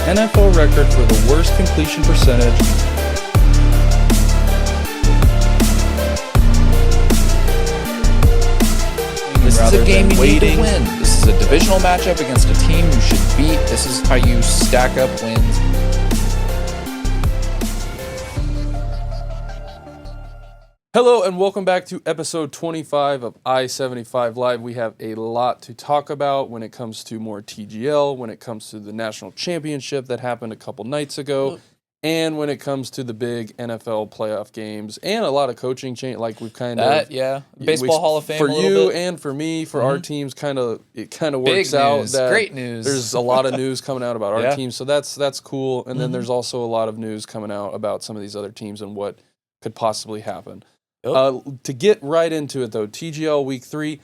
NFL record for the worst completion percentage. This is a game you need to waiting. win. This is a divisional matchup against a team you should beat. This is how you stack up wins. Hello and welcome back to episode 25 of i75Live. We have a lot to talk about when it comes to more TGL, when it comes to the national championship that happened a couple nights ago, and when it comes to the big NFL playoff games, and a lot of coaching change. Like we've kind of Baseball Hall of Fame for a little you bit. and for me, for our teams. It kind of Big works out news. that Great news. there's a lot of news coming out about our Yeah. team, so that's cool. And then there's also a lot of news coming out about some of these other teams and what could possibly happen. To get right into it, though, TGL Week 3,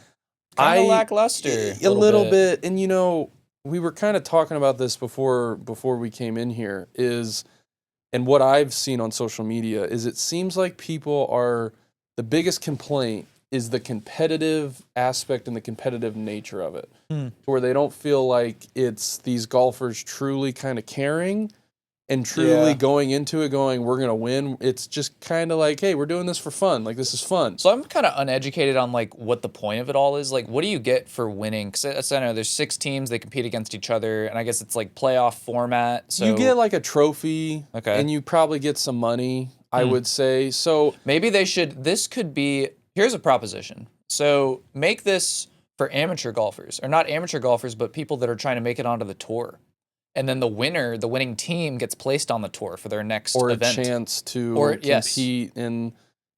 Kind of lackluster. A little bit. And, you know, we were kind of talking about this before we came in here, and what I've seen on social media is it seems like people the biggest complaint is the competitive aspect and the competitive nature of it, where they don't feel like it's these golfers truly kind of caring and truly going into it going, we're going to win. It's just kind of like, hey, we're doing this for fun. Like, this is fun. So I'm kind of uneducated on, like, what the point of it all is. Like, what do you get for winning? Because I know there's 6 teams, they compete against each other, and I guess it's, like, playoff format. So you get, like, a trophy, okay, and you probably get some money, I would say. So maybe they should, this could be, here's a proposition. So make this for amateur golfers, or not amateur golfers, but people that are trying to make it onto the tour. And then the winning team gets placed on the tour for their next event. Or a chance to compete in,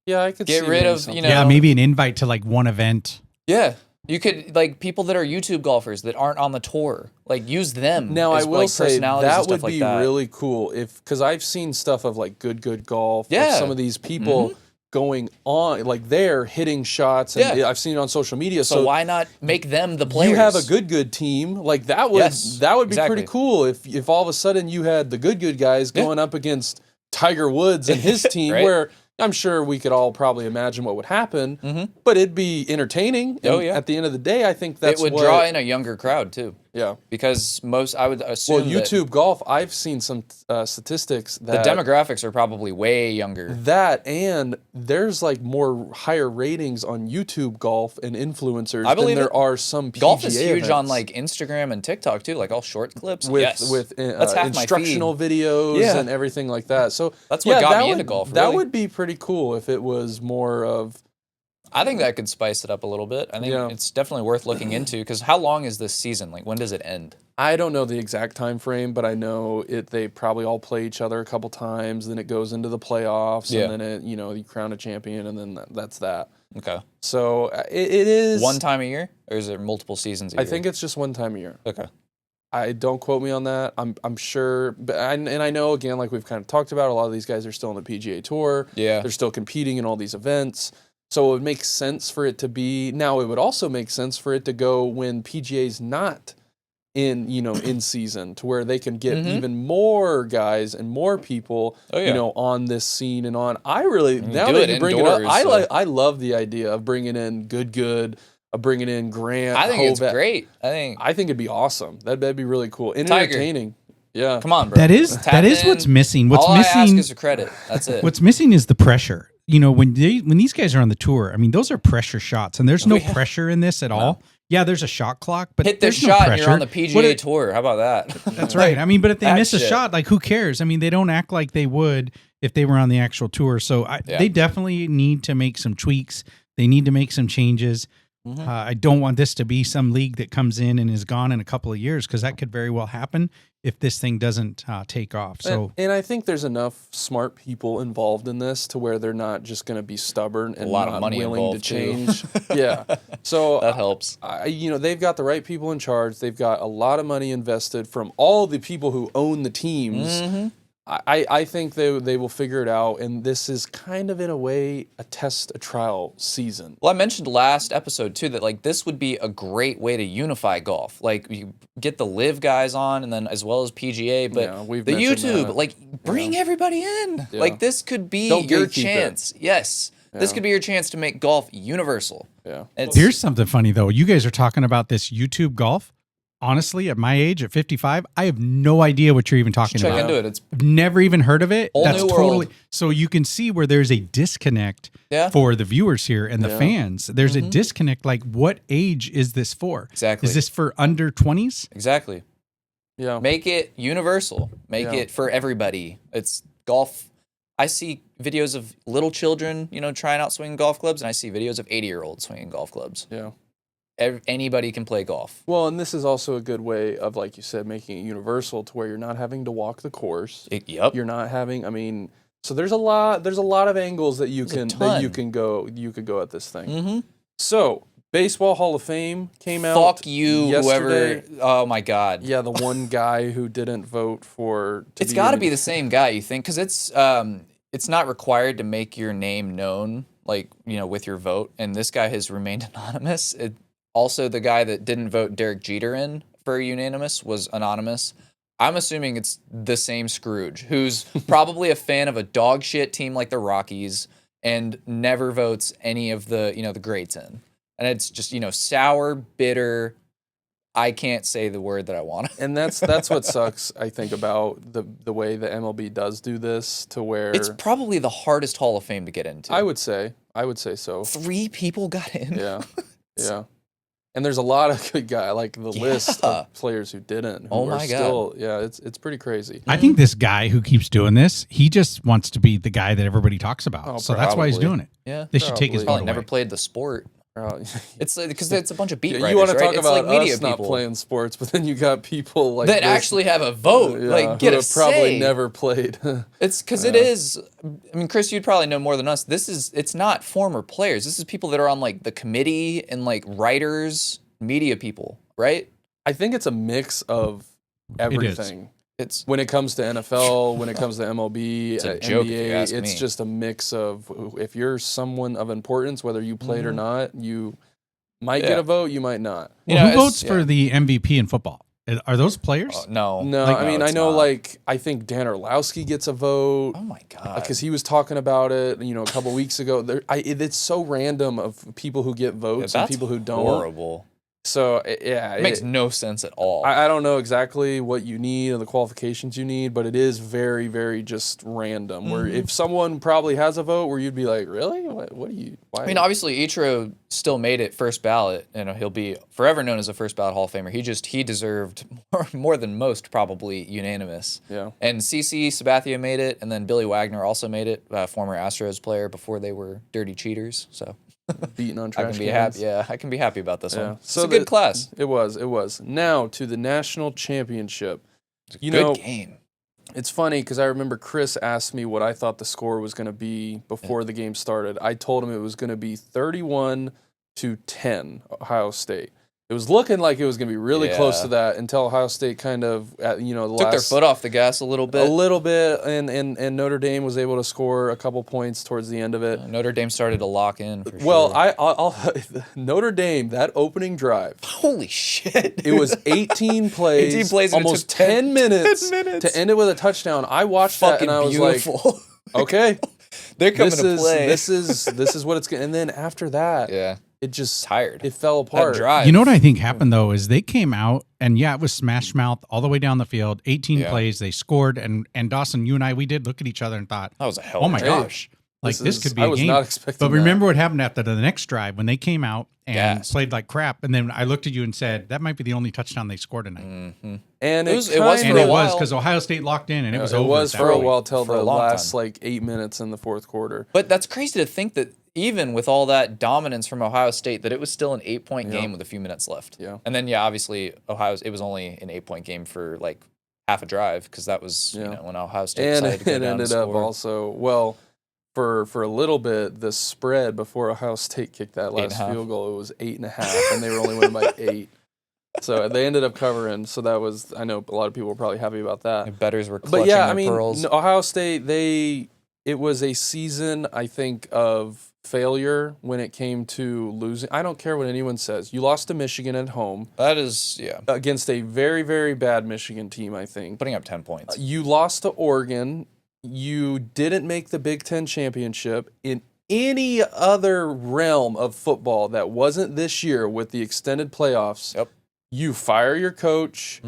I could get see rid of, something. maybe an invite to like one event. Yeah. You could, like, people that are YouTube golfers that aren't on the tour, like, use them. Now, as, I will like, say that would like be that. really cool because I've seen stuff of, like, good golf. Yeah. Of some of these people going on, like, they're hitting shots. And I've seen it on social media. So why not make them the players? You have a good team. Like, that would be exactly. pretty cool if all of a sudden you had the good guys going up against Tiger Woods and his team, right? where I'm sure we could all probably imagine what would happen, but it'd be entertaining. And at the end of the day, I think that's it would draw in a younger crowd too. Yeah, because I would assume. Well, YouTube golf, I've seen some statistics that the demographics are probably way younger. That and there's like more higher ratings on YouTube golf and influencers than there are some PGA golf is huge events. on like Instagram and TikTok too, like all short clips with that's half instructional my feed. videos and everything like that. So that's what got me into golf. That would be pretty cool if it was more of. I think that could spice it up a little bit. I think it's definitely worth looking into because how long is this season? Like, when does it end? I don't know the exact time frame, but I know they probably all play each other a couple times. Then it goes into the playoffs, and then you crown a champion, and then that's that. Okay. So it is one time a year, or is there multiple seasons a year? I think it's just one time a year. Okay. I don't quote me on that. I'm sure, but and I know again, like we've kind of talked about, a lot of these guys are still on the PGA Tour. Yeah. They're still competing in all these events. So it would make sense for it to be. Now it would also make sense for it to go when PGA's not in season, to where they can get even more guys and more people on this scene and on. I really now that you bring it up, I love the idea of bringing in good. Bringing in Grant. I think it's great. I think it'd be awesome. That'd be really cool. Entertaining. Yeah. Come on, bro. That is what's missing. What's missing? All I ask is a credit. That's it. What's missing is the pressure. You know, when these guys are on the tour, I mean, those are pressure shots, and there's no pressure in this at all. Yeah, there's a shot clock, but hit this there's shot no and you're on the PGA Tour. How about that? That's right. I mean, but if they miss a shot, like, who cares? I mean, they don't act like they would if they were on the actual tour. So they definitely need to make some tweaks. They need to make some changes. I don't want this to be some league that comes in and is gone in a couple of years, because that could very well happen if this thing doesn't take off. So, and I think there's enough smart people involved in this to where they're not just going to be stubborn and a lot not of money willing to change. Yeah, so that helps. They've got the right people in charge. They've got a lot of money invested from all the people who own the teams. I think they will figure it out, and this is kind of in a way a trial season. Well, I mentioned last episode too that like this would be a great way to unify golf. Like you get the live guys on, and then as well as PGA, but the YouTube, like bring everybody in. Yeah. Like this could be your chance. Yes. This could be your chance to make golf universal. Yeah. Here's something funny though. You guys are talking about this YouTube golf. honestly, at my age, at 55, I have no idea what you're even talking about. Check into it. It's I've never even heard of it. That's new totally world. So you can see where there's a disconnect for the viewers here and the fans. There's a disconnect. Like, what age is this for? Exactly. Is this for under 20s? Exactly. Yeah. Make it universal. Make it for everybody. It's golf. I see videos of little children, trying out swinging golf clubs, and I see videos of 80-year-olds swinging golf clubs. Yeah. Anybody can play golf. Well, and this is also a good way of, like you said, making it universal to where you're not having to walk the course. Yep. You're not having. So there's a lot of angles that you could go at this thing. Mm-hmm. So Baseball Hall of Fame came out. Fuck you, yesterday. whoever. Oh my God. Yeah, the one guy who didn't vote for. It's got to be the same guy, you think, because it's not required to make your name known, like with your vote, and this guy has remained anonymous. Also, the guy that didn't vote Derek Jeter in for unanimous was anonymous. I'm assuming it's the same Scrooge, who's probably a fan of a dog shit team like the Rockies and never votes any of the the greats in. And it's just sour, bitter. I can't say the word that I want. And that's what sucks, I think, about the way the MLB does do this, to where it's probably the hardest Hall of Fame to get into. I would say so. 3 people got in. Yeah, yeah. And there's a lot of good guys, like the list of players who didn't. Who my God. Yeah, it's pretty crazy. I think this guy who keeps doing this, he just wants to be the guy that everybody talks about. So that's why he's doing it. Yeah, they should take his vote away. Never played the sport. It's because it's a bunch of beat writers. You want to talk right? about like us not playing sports, but then you got people like that actually have a vote, get who a have probably say. never played. It's because it is. I mean, Chris, you'd probably know more than us. It's not former players. This is people that are on like the committee and like writers, media people, right? I think it's a mix of everything. It's when it comes to NFL, when it comes to MLB, it's a joke, NBA, if you ask it's me. just a mix of, if you're someone of importance, whether you played or not, you might get a vote, you might not. Well, who votes for the MVP in football? Are those players? No. I know, I think Dan Orlowski gets a vote. Oh my God. Because he was talking about it, a couple weeks ago. It's so random of people who get votes and people who don't. Horrible. So, yeah. It makes no sense at all. I don't know exactly what you need and the qualifications you need, but it is very, very just random. Mm-hmm. Where if someone probably has a vote where you'd be like, really? What do you... Why? I mean, obviously, Ichiro still made it first ballot. He'll be forever known as a first ballot Hall of Famer. He deserved more than most, probably unanimous. Yeah. And CC Sabathia made it, and then Billy Wagner also made it, former Astros player before they were dirty cheaters, so... Beating on trash I can be cans. happy. Yeah, I can be happy about this one. So it's a good class. It was. Now to the national championship. It's a good game. It's funny because I remember Chris asked me what I thought the score was going to be before the game started. I told him it was going to be 31-10, Ohio State. It was looking like it was going to be really close to that until Ohio State kind of, took their foot off the gas a little bit. And Notre Dame was able to score a couple points towards the end of it. Notre Dame started to lock in, for sure. Well, I'll Notre Dame, that opening drive. Holy shit. It was 18 plays, 18 plays almost 10 minutes, 10 minutes to end it with a touchdown. I watched that and I was beautiful. like, okay. They're coming to play. This is what it's going to... And then after that... It just tired. It fell apart. That drive. You know what I think happened though is they came out and it was smash mouth all the way down the field. 18 plays, they scored, and Dawson, you and I, we did look at each other and thought, that was a hell. Oh my gosh, this could be a game. I was not expecting. But remember what happened after the next drive when they came out and played like crap, and then I looked at you and said that might be the only touchdown they scored tonight. Mm-hmm. And it was because Ohio State locked in and it was over. It was for a while till the last time. 8 minutes in the fourth quarter. But that's crazy to think that even with all that dominance from Ohio State, that it was still an 8-point game with a few minutes left. Yeah. And then, obviously, it was only an 8-point game for like half a drive because that was when Ohio State decided to go down and ended up also, for a little bit, the spread before Ohio State kicked that last field goal, it was 8.5, and they were only winning by 8. So they ended up covering. So that was, I know a lot of people were probably happy about that. The bettors were clutching their pearls. Ohio State, it was a season, I think, of failure when it came to losing. I don't care what anyone says. You lost to Michigan at home. That is, against a very, very bad Michigan team, I think. Putting up 10 points. You lost to Oregon. You didn't make the Big Ten championship. In any other realm of football that wasn't this year with the extended playoffs, you fire your coach,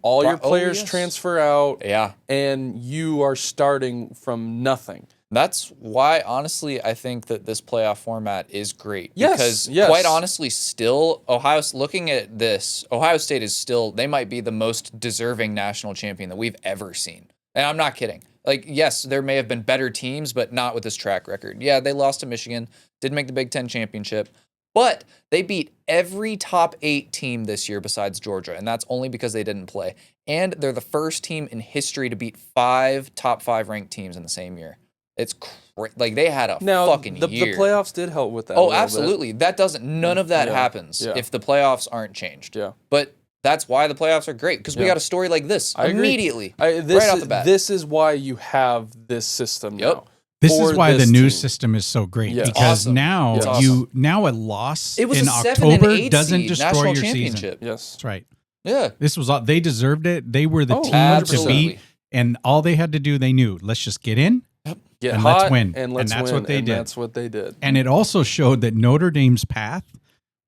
all your players transfer out, and you are starting from nothing. That's why, honestly, I think that this playoff format is great. Because, quite honestly, still, looking at this, Ohio State is still, they might be the most deserving national champion that we've ever seen. And I'm not kidding. Like, yes, there may have been better teams, but not with this track record. Yeah, they lost to Michigan, didn't make the Big Ten championship, but they beat every top 8 team this year besides Georgia, and that's only because they didn't play. And they're the first team in history to beat 5 top 5 ranked teams in the same year. It's like they had a fucking year. The playoffs did help with that. Oh, absolutely. That doesn't. None of that happens if the playoffs aren't changed. Yeah. But that's why the playoffs are great, because we got a story like this immediately, right off the bat. This is why you have this system now. This is why the news system is so great, because now now a loss in October doesn't destroy your season. Yes, that's right. Yeah, this was they deserved it. They were the team to beat, and all they had to do, they knew. Let's just get in. Get and hot, let's win. And that's what they did. That's what they did. And it also showed that Notre Dame's path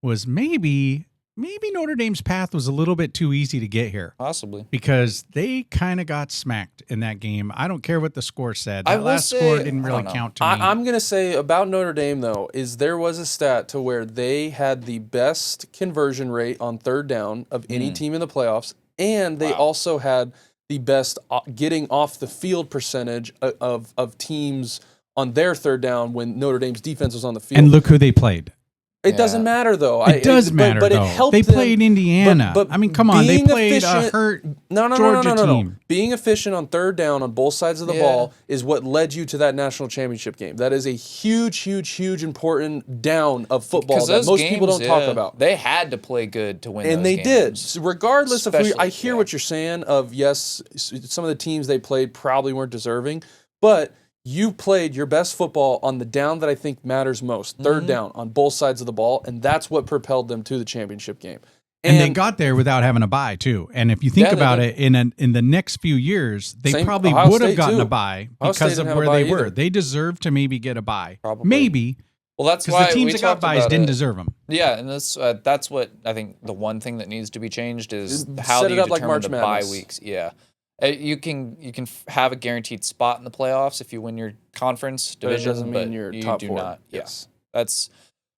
was maybe Notre Dame's path was a little bit too easy to get here. Possibly. Because they kind of got smacked in that game. I don't care what the score said. That last score didn't really count to me. I'm going to say about Notre Dame, though, is there was a stat to where they had the best conversion rate on third down of any team in the playoffs, and they also had the best getting off the field percentage of teams on their third down when Notre Dame's defense was on the field. And look who they played. It doesn't matter, though. It does matter, but it helped them. They played Indiana. But I mean, come on. They played a hurt Georgia team. Being efficient on third down on both sides of the ball is what led you to that national championship game. That is a huge, huge, huge important down of football that most people don't talk about. They had to play good to win and those games. Did. Regardless of who, I hear what you're saying of, yes, some of the teams they played probably weren't deserving, but you played your best football on the down that I think matters most, third down on both sides of the ball, and that's what propelled them to the championship game. And they got there without having a bye too. And if you think about it, in the next few years, they probably would have gotten a bye because of where they were. They deserved to maybe get a bye, maybe. Well, that's why the teams that got byes didn't deserve them. Yeah, and that's what I think the one thing that needs to be changed is how do you determine the bye weeks. Yeah. You can have a guaranteed spot in the playoffs if you win your conference division, but it doesn't mean you're top 4. Not. Yes,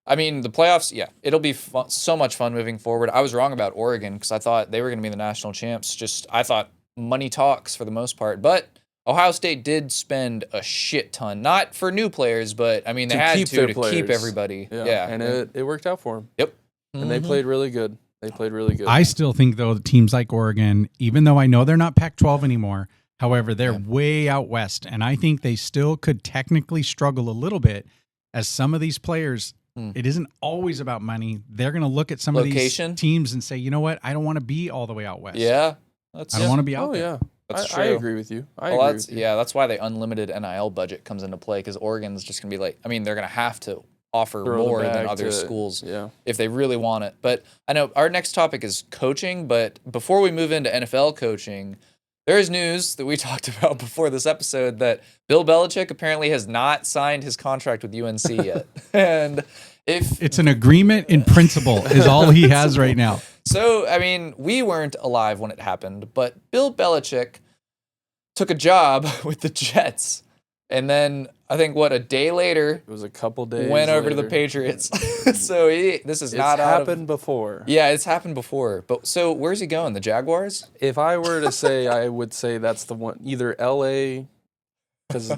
I mean, the playoffs. Yeah, it'll be so much fun moving forward. I was wrong about Oregon because I thought they were going to be the national champs. I thought money talks for the most part, but Ohio State did spend a shit ton, not for new players, but I mean they had to keep everybody. Yeah, and it worked out for them. Yep, and they played really good. They played really good. I still think, though, teams like Oregon, even though I know they're not Pac-12 anymore, however, they're way out west, and I think they still could technically struggle a little bit as some of these players, it isn't always about money. They're going to look at some of these teams and say, you know what, I don't want to be all the way out west. Yeah. I don't want to be out there. Yeah. That's true. I agree with you. That's why the unlimited NIL budget comes into play, because Oregon's just going to be like, I mean, they're going to have to offer more than other schools if they really want it. But I know our next topic is coaching, but before we move into NFL coaching, there is news that we talked about before this episode that Bill Belichick apparently has not signed his contract with UNC yet. And it's an agreement in principle is all he has right now. So, I mean, we weren't alive when it happened, but Bill Belichick took a job with the Jets. And then I think a day later, it was a couple days. Went over to the Patriots. So this is not happened before. Yeah, it's happened before. But so where's he going? The Jaguars? If I were to say, I would say that's the one. Either L.A. Because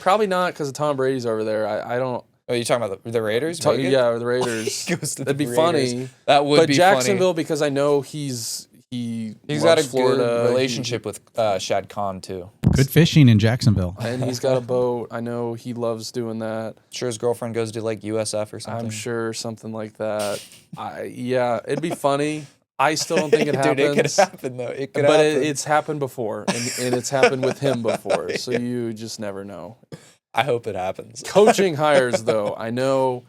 probably not because Tom Brady's over there. I don't. Oh, you talking about the Raiders? Yeah, or the Raiders. That'd be funny. That would be funny. But Jacksonville, because I know he's got a good relationship with Shad Khan too. Good fishing in Jacksonville. And he's got a boat. I know he loves doing that. Sure, his girlfriend goes to like USF or something. I'm sure something like that. It'd be funny. I still don't think it happens. Dude, it could happen though. It could happen. It's happened before, and it's happened with him before. So you just never know. I hope it happens. Coaching hires, though. I know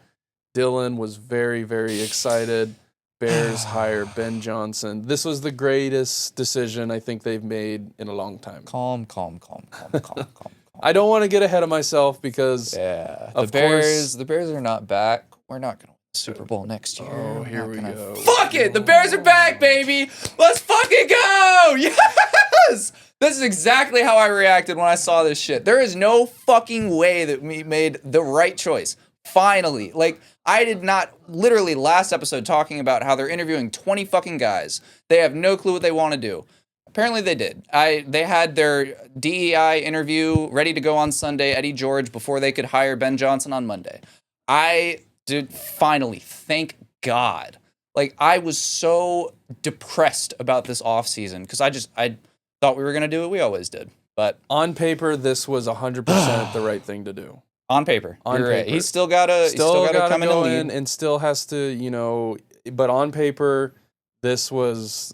Dylan was very, very excited. Bears hire Ben Johnson. This was the greatest decision I think they've made in a long time. Calm. I don't want to get ahead of myself because the Bears are not back. We're not going to Super Bowl next year. Oh, here we go. Fuck it! The Bears are back, baby! Let's fucking go! Yes! This is exactly how I reacted when I saw this shit. There is no fucking way that we made the right choice. Finally. Like, I did not, literally last episode talking about how they're interviewing 20 fucking guys. They have no clue what they want to do. Apparently they did. They had their DEI interview ready to go on Sunday, Eddie George, before they could hire Ben Johnson on Monday. Finally, thank God. Like, I was so depressed about this offseason because I thought we were going to do what we always did. But on paper, this was 100% the right thing to do. On paper. On paper. Right. He's still got to come in and lead. And still has to, but on paper, this was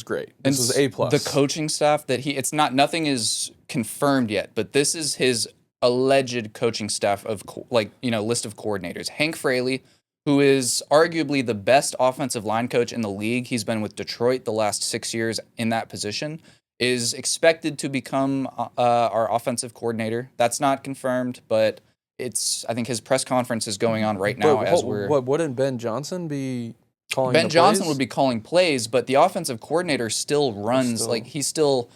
great. This was A+. The coaching staff nothing is confirmed yet, but this is his alleged coaching staff of list of coordinators. Hank Fraley, who is arguably the best offensive line coach in the league. He's been with Detroit the last 6 years in that position, is expected to become our offensive coordinator. That's not confirmed, but I think his press conference is going on right now wouldn't Ben Johnson be calling Ben Johnson would be calling plays, but the offensive coordinator still runs, he still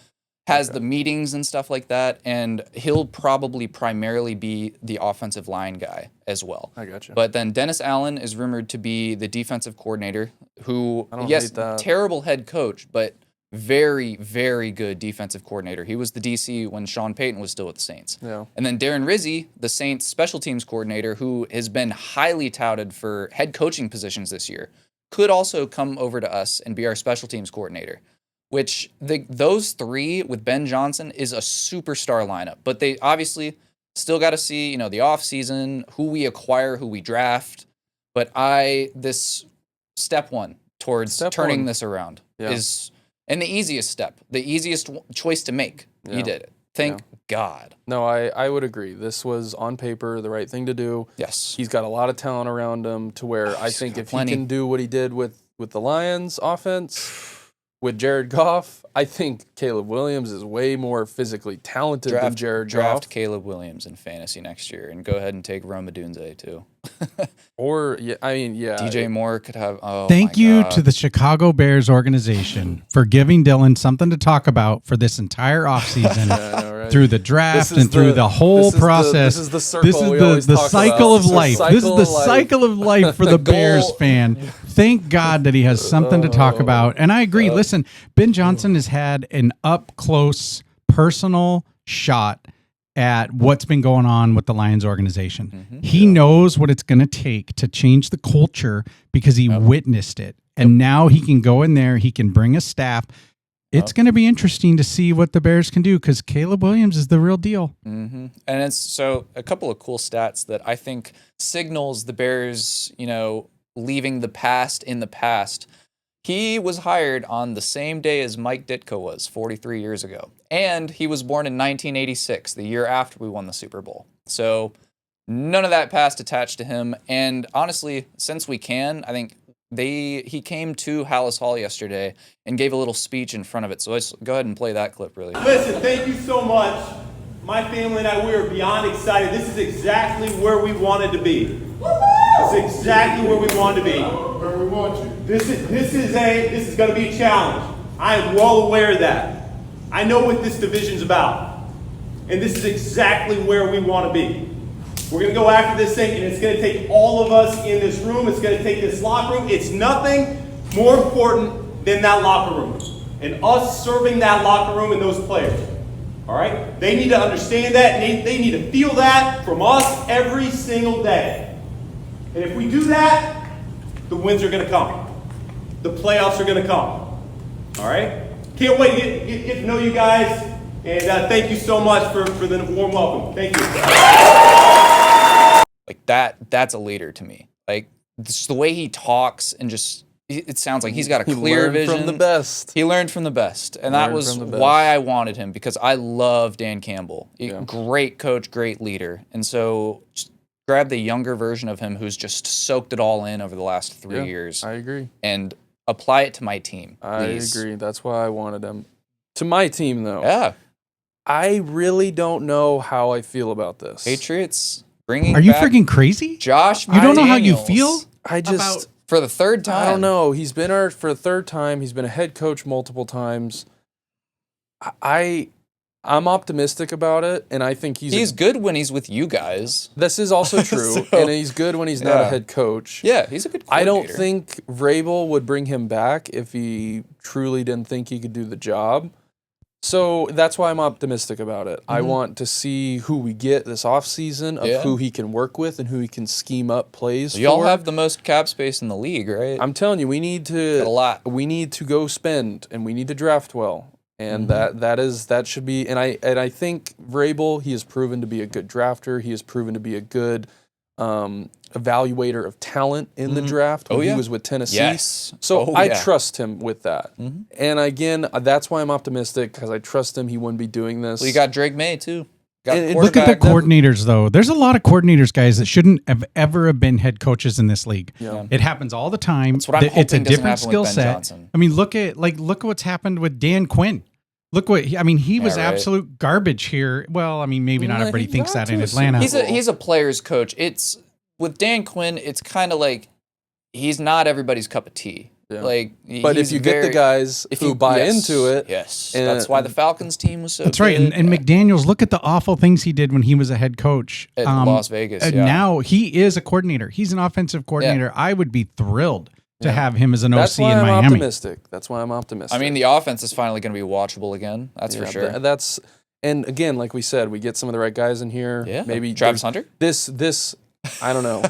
has the meetings and stuff like that, and he'll probably primarily be the offensive line guy as well. I gotcha. But then Dennis Allen is rumored to be the defensive coordinator, who, hate that. Terrible head coach, but very, very good defensive coordinator. He was the DC when Sean Payton was still with the Saints. Yeah. And then Darren Rizzi, the Saints special teams coordinator, who has been highly touted for head coaching positions this year, could also come over to us and be our special teams coordinator, which those three with Ben Johnson is a superstar lineup. But they obviously still got to see, the offseason, who we acquire, who we draft. But this step one towards turning this around is, and the easiest step, the easiest choice to make. Yeah. He did it. Thank God. No, I would agree. This was on paper the right thing to do. Yes. He's got a lot of talent around him to where I think if he can do what he did with the Lions offense with Jared Goff, I think Caleb Williams is way more physically talented than Jared Goff. Draft Caleb Williams in fantasy next year and go ahead and take Rome Odunze too. DJ Moore could have. Thank you to the Chicago Bears organization for giving Dylan something to talk about for this entire offseason through the draft through the whole process. This is the circle. This is the cycle of life. This is the cycle of life for the Bears fan. Thank God that he has something to talk about. And I agree. Listen, Ben Johnson has had an up close, personal shot at what's been going on with the Lions organization. Mm-hmm. He knows what it's going to take to change the culture because he witnessed it. And now he can go in there, he can bring a staff. It's going to be interesting to see what the Bears can do because Caleb Williams is the real deal. Mm-hmm. And it's so a couple of cool stats that I think signals the Bears, leaving the past in the past. He was hired on the same day as Mike Ditka was 43 years ago. And he was born in 1986, the year after we won the Super Bowl. So none of that past attached to him. And honestly, since we can, I think he came to Hallis Hall yesterday and gave a little speech in front of it. So let's go ahead and play that clip really. Listen, thank you so much. My family and I, we are beyond excited. This is exactly where we wanted to be. This is exactly where we wanted to be. Where we want you. This is going to be a challenge. I am well aware of that. I know what this division's about. And this is exactly where we want to be. We're going to go after this thing, and it's going to take all of us in this room. It's going to take this locker room. It's nothing more important than that locker room and us serving that locker room and those players. All right? They need to understand that. They need to feel that from us every single day. And if we do that, the wins are going to come. The playoffs are going to come. All right? Can't wait to get to know you guys. And thank you so much for the warm welcome. Thank you. Like that's a leader to me. Like just the way he talks and just it sounds like he's got a clear vision. From the best. He learned from the best. And that was why I wanted him, because I love Dan Campbell. Great coach, great leader. And so just grab the younger version of him who's just soaked it all in over the last 3 years. I agree. And apply it to my team, please. I agree. That's why I wanted him. To my team, though. Yeah. I really don't know how I feel about this. Patriots bringing Are you back freaking crazy? Josh You don't know how you McDaniels. feel? for the third time. I don't know. He's been for the third time. He's been a head coach multiple times. I'm optimistic about it, and I think he's good when he's with you guys. This is also true, and he's good when he's not a head coach. Yeah, he's a good coordinator. I don't think Vrabel would bring him back if he truly didn't think he could do the job. So that's why I'm optimistic about it. I want to see who we get this offseason, of who he can work with and who he can scheme up plays for. Y'all have the most cap space in the league, right? I'm telling you, we need to go spend, and we need to draft well. And that should be, and I think Vrabel, he has proven to be a good drafter. He has proven to be a good evaluator of talent in the draft when he was with Tennessee. Yes. So I trust him with that. And again, that's why I'm optimistic, because I trust him. He wouldn't be doing this. Well, you got Drake May too. Look at the coordinators, though. There's a lot of coordinators, guys, that shouldn't have ever been head coaches in this league. Yeah. It happens all the time. That's what I'm hoping it's a different skill set. Johnson. I mean, look at what's happened with Dan Quinn. Look he was absolute garbage here. Well, I mean, maybe not everybody thinks that in Atlanta. He's a player's coach. It's with Dan Quinn, it's kind of like he's not everybody's cup of tea. Yeah. But if you get the guys who buy into it, that's why the Falcons team was so. That's right, and McDaniels. Look at the awful things he did when he was a head coach at Las Vegas. And now he is a coordinator. He's an offensive coordinator. Yeah. I would be thrilled to have him as an OC in Miami. That's why I'm optimistic. I mean, the offense is finally going to be watchable again. That's for sure. And again, like we said, we get some of the right guys in here. Yeah. Maybe Travis Hunter. This I don't know.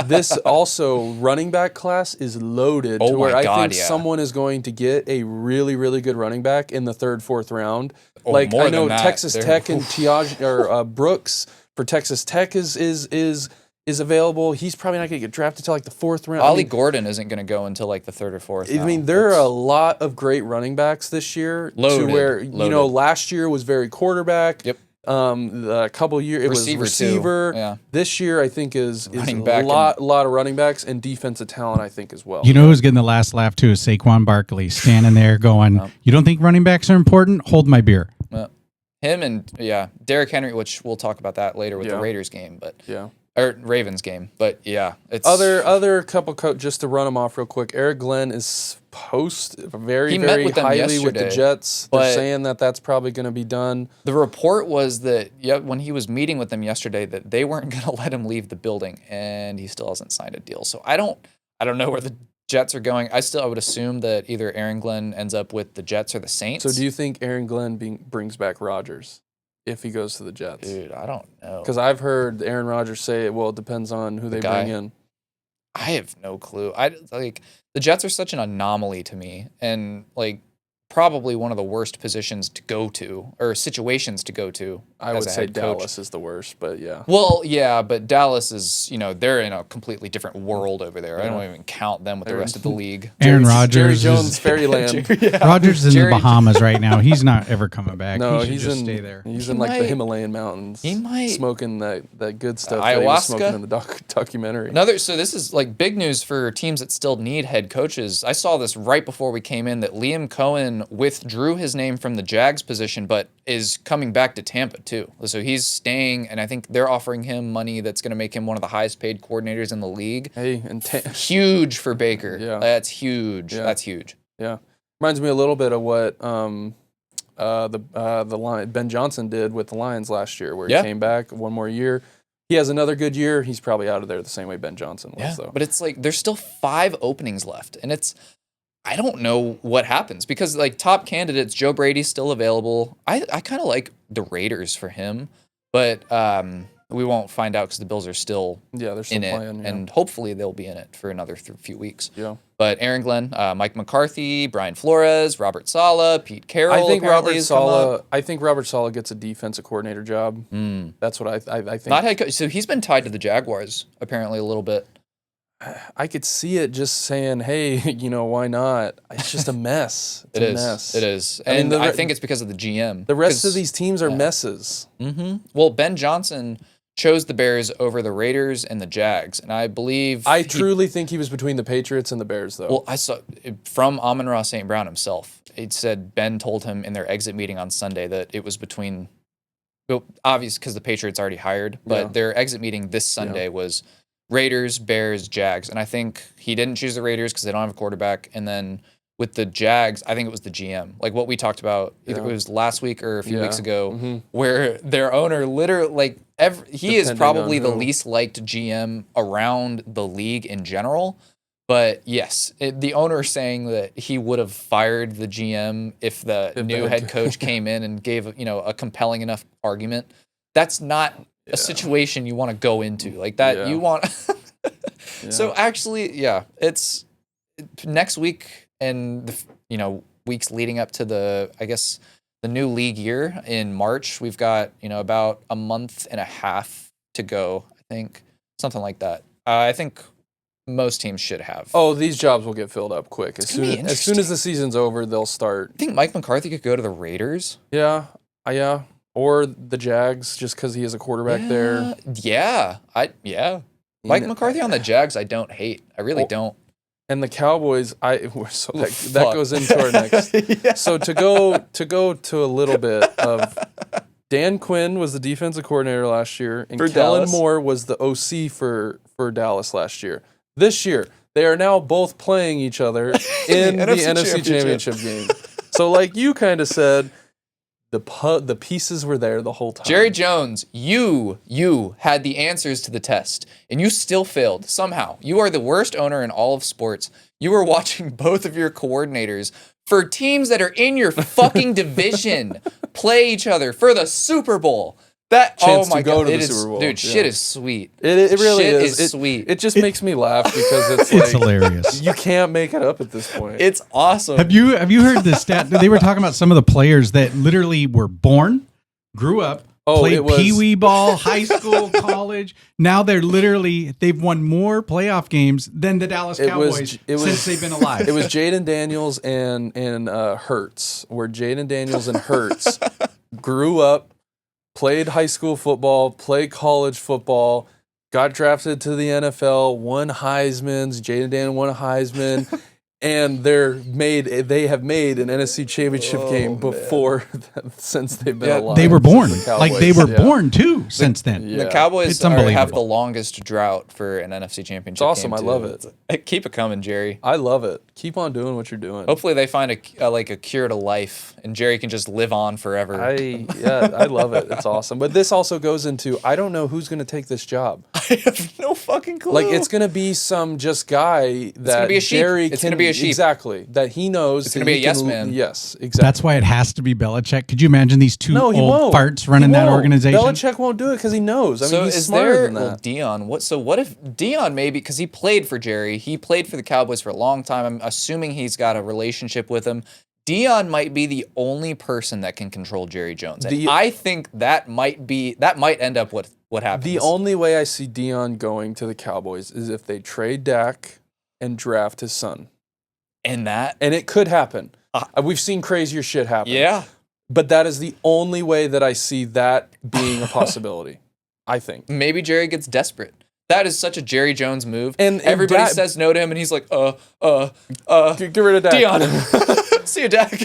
This also running back class is loaded to where I think someone is going to get a really, really good running back in the 3rd, 4th round. I know Texas Tech and Brooks for Texas Tech is available. He's probably not going to get drafted till like the 4th round. Ollie Gordon isn't going to go until like the 3rd or 4th round. I mean, there are a lot of great running backs this year. Loaded. Last year was very quarterback. Yep. A couple years it was receiver. Yeah. this year I think is a lot of running backs and defensive talent, I think, as well. You know who's getting the last laugh too is Saquon Barkley standing there going, you don't think running backs are important? Hold my beer. Him and Derrick Henry, which we'll talk about that later with the Raiders game, but or Ravens game, but it's other couple just to run them off real quick. Eric Glenn is very highly with the Jets. They're saying that that's probably going to be done. The report was that when he was meeting with them yesterday, that they weren't going to let him leave the building, and he still hasn't signed a deal. So I don't know where the Jets are going. I would assume that either Aaron Glenn ends up with the Jets or the Saints. So do you think Aaron Glenn brings back Rodgers if he goes to the Jets? Dude, I don't know. Because I've heard Aaron Rodgers say, it depends on who they bring in. I have no clue. The Jets are such an anomaly to me, and probably one of the worst positions to go to, or situations to go to. I would say Dallas is the worst, but yeah. Well, yeah, but Dallas is, they're in a completely different world over there. I don't even count them with the rest of the league. Aaron Rodgers, Jerry Jones, Fairyland. Rodgers is in the Bahamas right now. He's not ever coming back. No, he should just stay there. He's in the Himalayan mountains. He might smoking that good stuff ayahuasca. That he was smoking in the documentary. So this is big news for teams that still need head coaches. I saw this right before we came in that Liam Cohen withdrew his name from the Jags position, but is coming back to Tampa too. So he's staying, and I think they're offering him money that's going to make him one of the highest paid coordinators in the league. Hey, and huge for Baker. Yeah, that's huge. Yeah. That's huge. Yeah, reminds me a little bit of what the Ben Johnson did with the Lions last year, where he came back one more year. He has another good year. He's probably out of there the same way Ben Johnson was, though. But it's there's still 5 openings left, and I don't know what happens because top candidates, Joe Brady's still available. I kind of like the Raiders for him, but we won't find out because the Bills are still they're still in playing, it, and hopefully they'll be in it for another few weeks. Yeah. But Aaron Glenn, Mike McCarthy, Brian Flores, Robert Saleh, Pete Carroll. I think Robert Saleh gets a defensive coordinator job. That's what I think. Not head coach. So he's been tied to the Jaguars apparently a little bit. I could see it just saying, hey, why not? It's just a mess. It's a mess. It is. And I think it's because of the GM. The rest of these teams are messes. Mm-hmm. Well, Ben Johnson chose the Bears over the Raiders and the Jags, and I believe... I truly think he was between the Patriots and the Bears, though. Well, I saw from Amon-Ra St. Brown himself. It said Ben told him in their exit meeting on Sunday that it was between... Well, obvious because the Patriots already hired, but their exit meeting this Sunday was... Raiders, Bears, Jags. And I think he didn't choose the Raiders because they don't have a quarterback. And then with the Jags, I think it was the GM. Like what we talked about, either it was last week or a few weeks ago, where their owner literally, he is probably the least liked GM around the league in general. But yes, the owner saying that he would have fired the GM if the new head coach came in and gave a compelling enough argument. That's not a situation you want to go into like that. You want. So actually, it's next week and the weeks leading up to the new league year in March. We've got about a month and a half to go. I think something like that. I think. Most teams should have. Oh, these jobs will get filled up quick. As soon as the season's over, they'll start. I think Mike McCarthy could go to the Raiders. Yeah. Or the Jags, just because he is a quarterback there. Mike McCarthy on the Jags, I don't hate. I really don't. And the Cowboys, that goes into our next. So to go to a little bit of Dan Quinn was the defensive coordinator last year, and Kellen Moore was the OC for Dallas last year. This year, they are now both playing each other in the NFC Championship game. So like you kind of said, the pieces were there the whole time. Jerry Jones, you had the answers to the test, and you still failed somehow. You are the worst owner in all of sports. You were watching both of your coordinators for teams that are in your fucking division play each other for the Super Bowl. Oh my God, it is, dude. Shit is sweet. It really is sweet. It just makes me laugh because it's hilarious. You can't make it up at this point. It's awesome. Have you heard the stat? They were talking about some of the players that literally were born, grew up, played pee-wee ball, high school, college. Now they've won more playoff games than the Dallas Cowboys since they've been alive. It was Jaden Daniels and Hurts, where Jaden Daniels and Hurts grew up, played high school football, played college football, got drafted to the NFL, won Heisman's. Jaden Daniels won a Heisman. And they have made an NFC Championship game before since they've been alive. They were born. They were born too since then. The Cowboys have the longest drought for an NFC Championship. It's awesome. Game I love it. Keep it coming, Jerry. I love it. Keep on doing what you're doing. Hopefully they find a cure to life, and Jerry can just live on forever. I love it. It's awesome. But this also goes into I don't know who's going to take this job. I have no fucking clue. Like it's going to be some just guy that Jerry It's going to be a sheep. Exactly. That he knows. It's going to be a yes man. Yes, exactly. That's why it has to be Belichick. Could you imagine these two old farts running that organization? Belichick won't do it because he knows. I mean, he's smarter than that. Well, Dion, what if Dion maybe, because he played for Jerry, he played for the Cowboys for a long time. I'm assuming he's got a relationship with him. Dion might be the only person that can control Jerry Jones. And I think that might end up what happens. The only way I see Dion going to the Cowboys is if they trade Dak and draft his son. And it could happen. We've seen crazier shit happen. Yeah. But that is the only way that I see that being a possibility, I think. Maybe Jerry gets desperate. That is such a Jerry Jones move. And everybody says no to him, and he's like, get rid of Dak. Dion. See you, Dak.